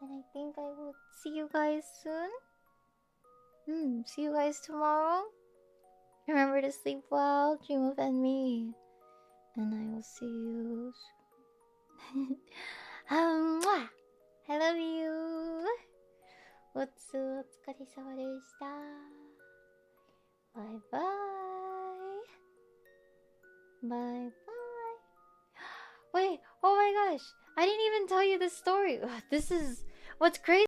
and I think I will see you guys soon. See you guys tomorrow. Remember to sleep well, dream of Emmy, and I will see you soon. Mwah! I love you. お疲れ様でした。Bye bye. Bye bye. Wait, oh my gosh. I didn't even tell you this story. This is what's crazy.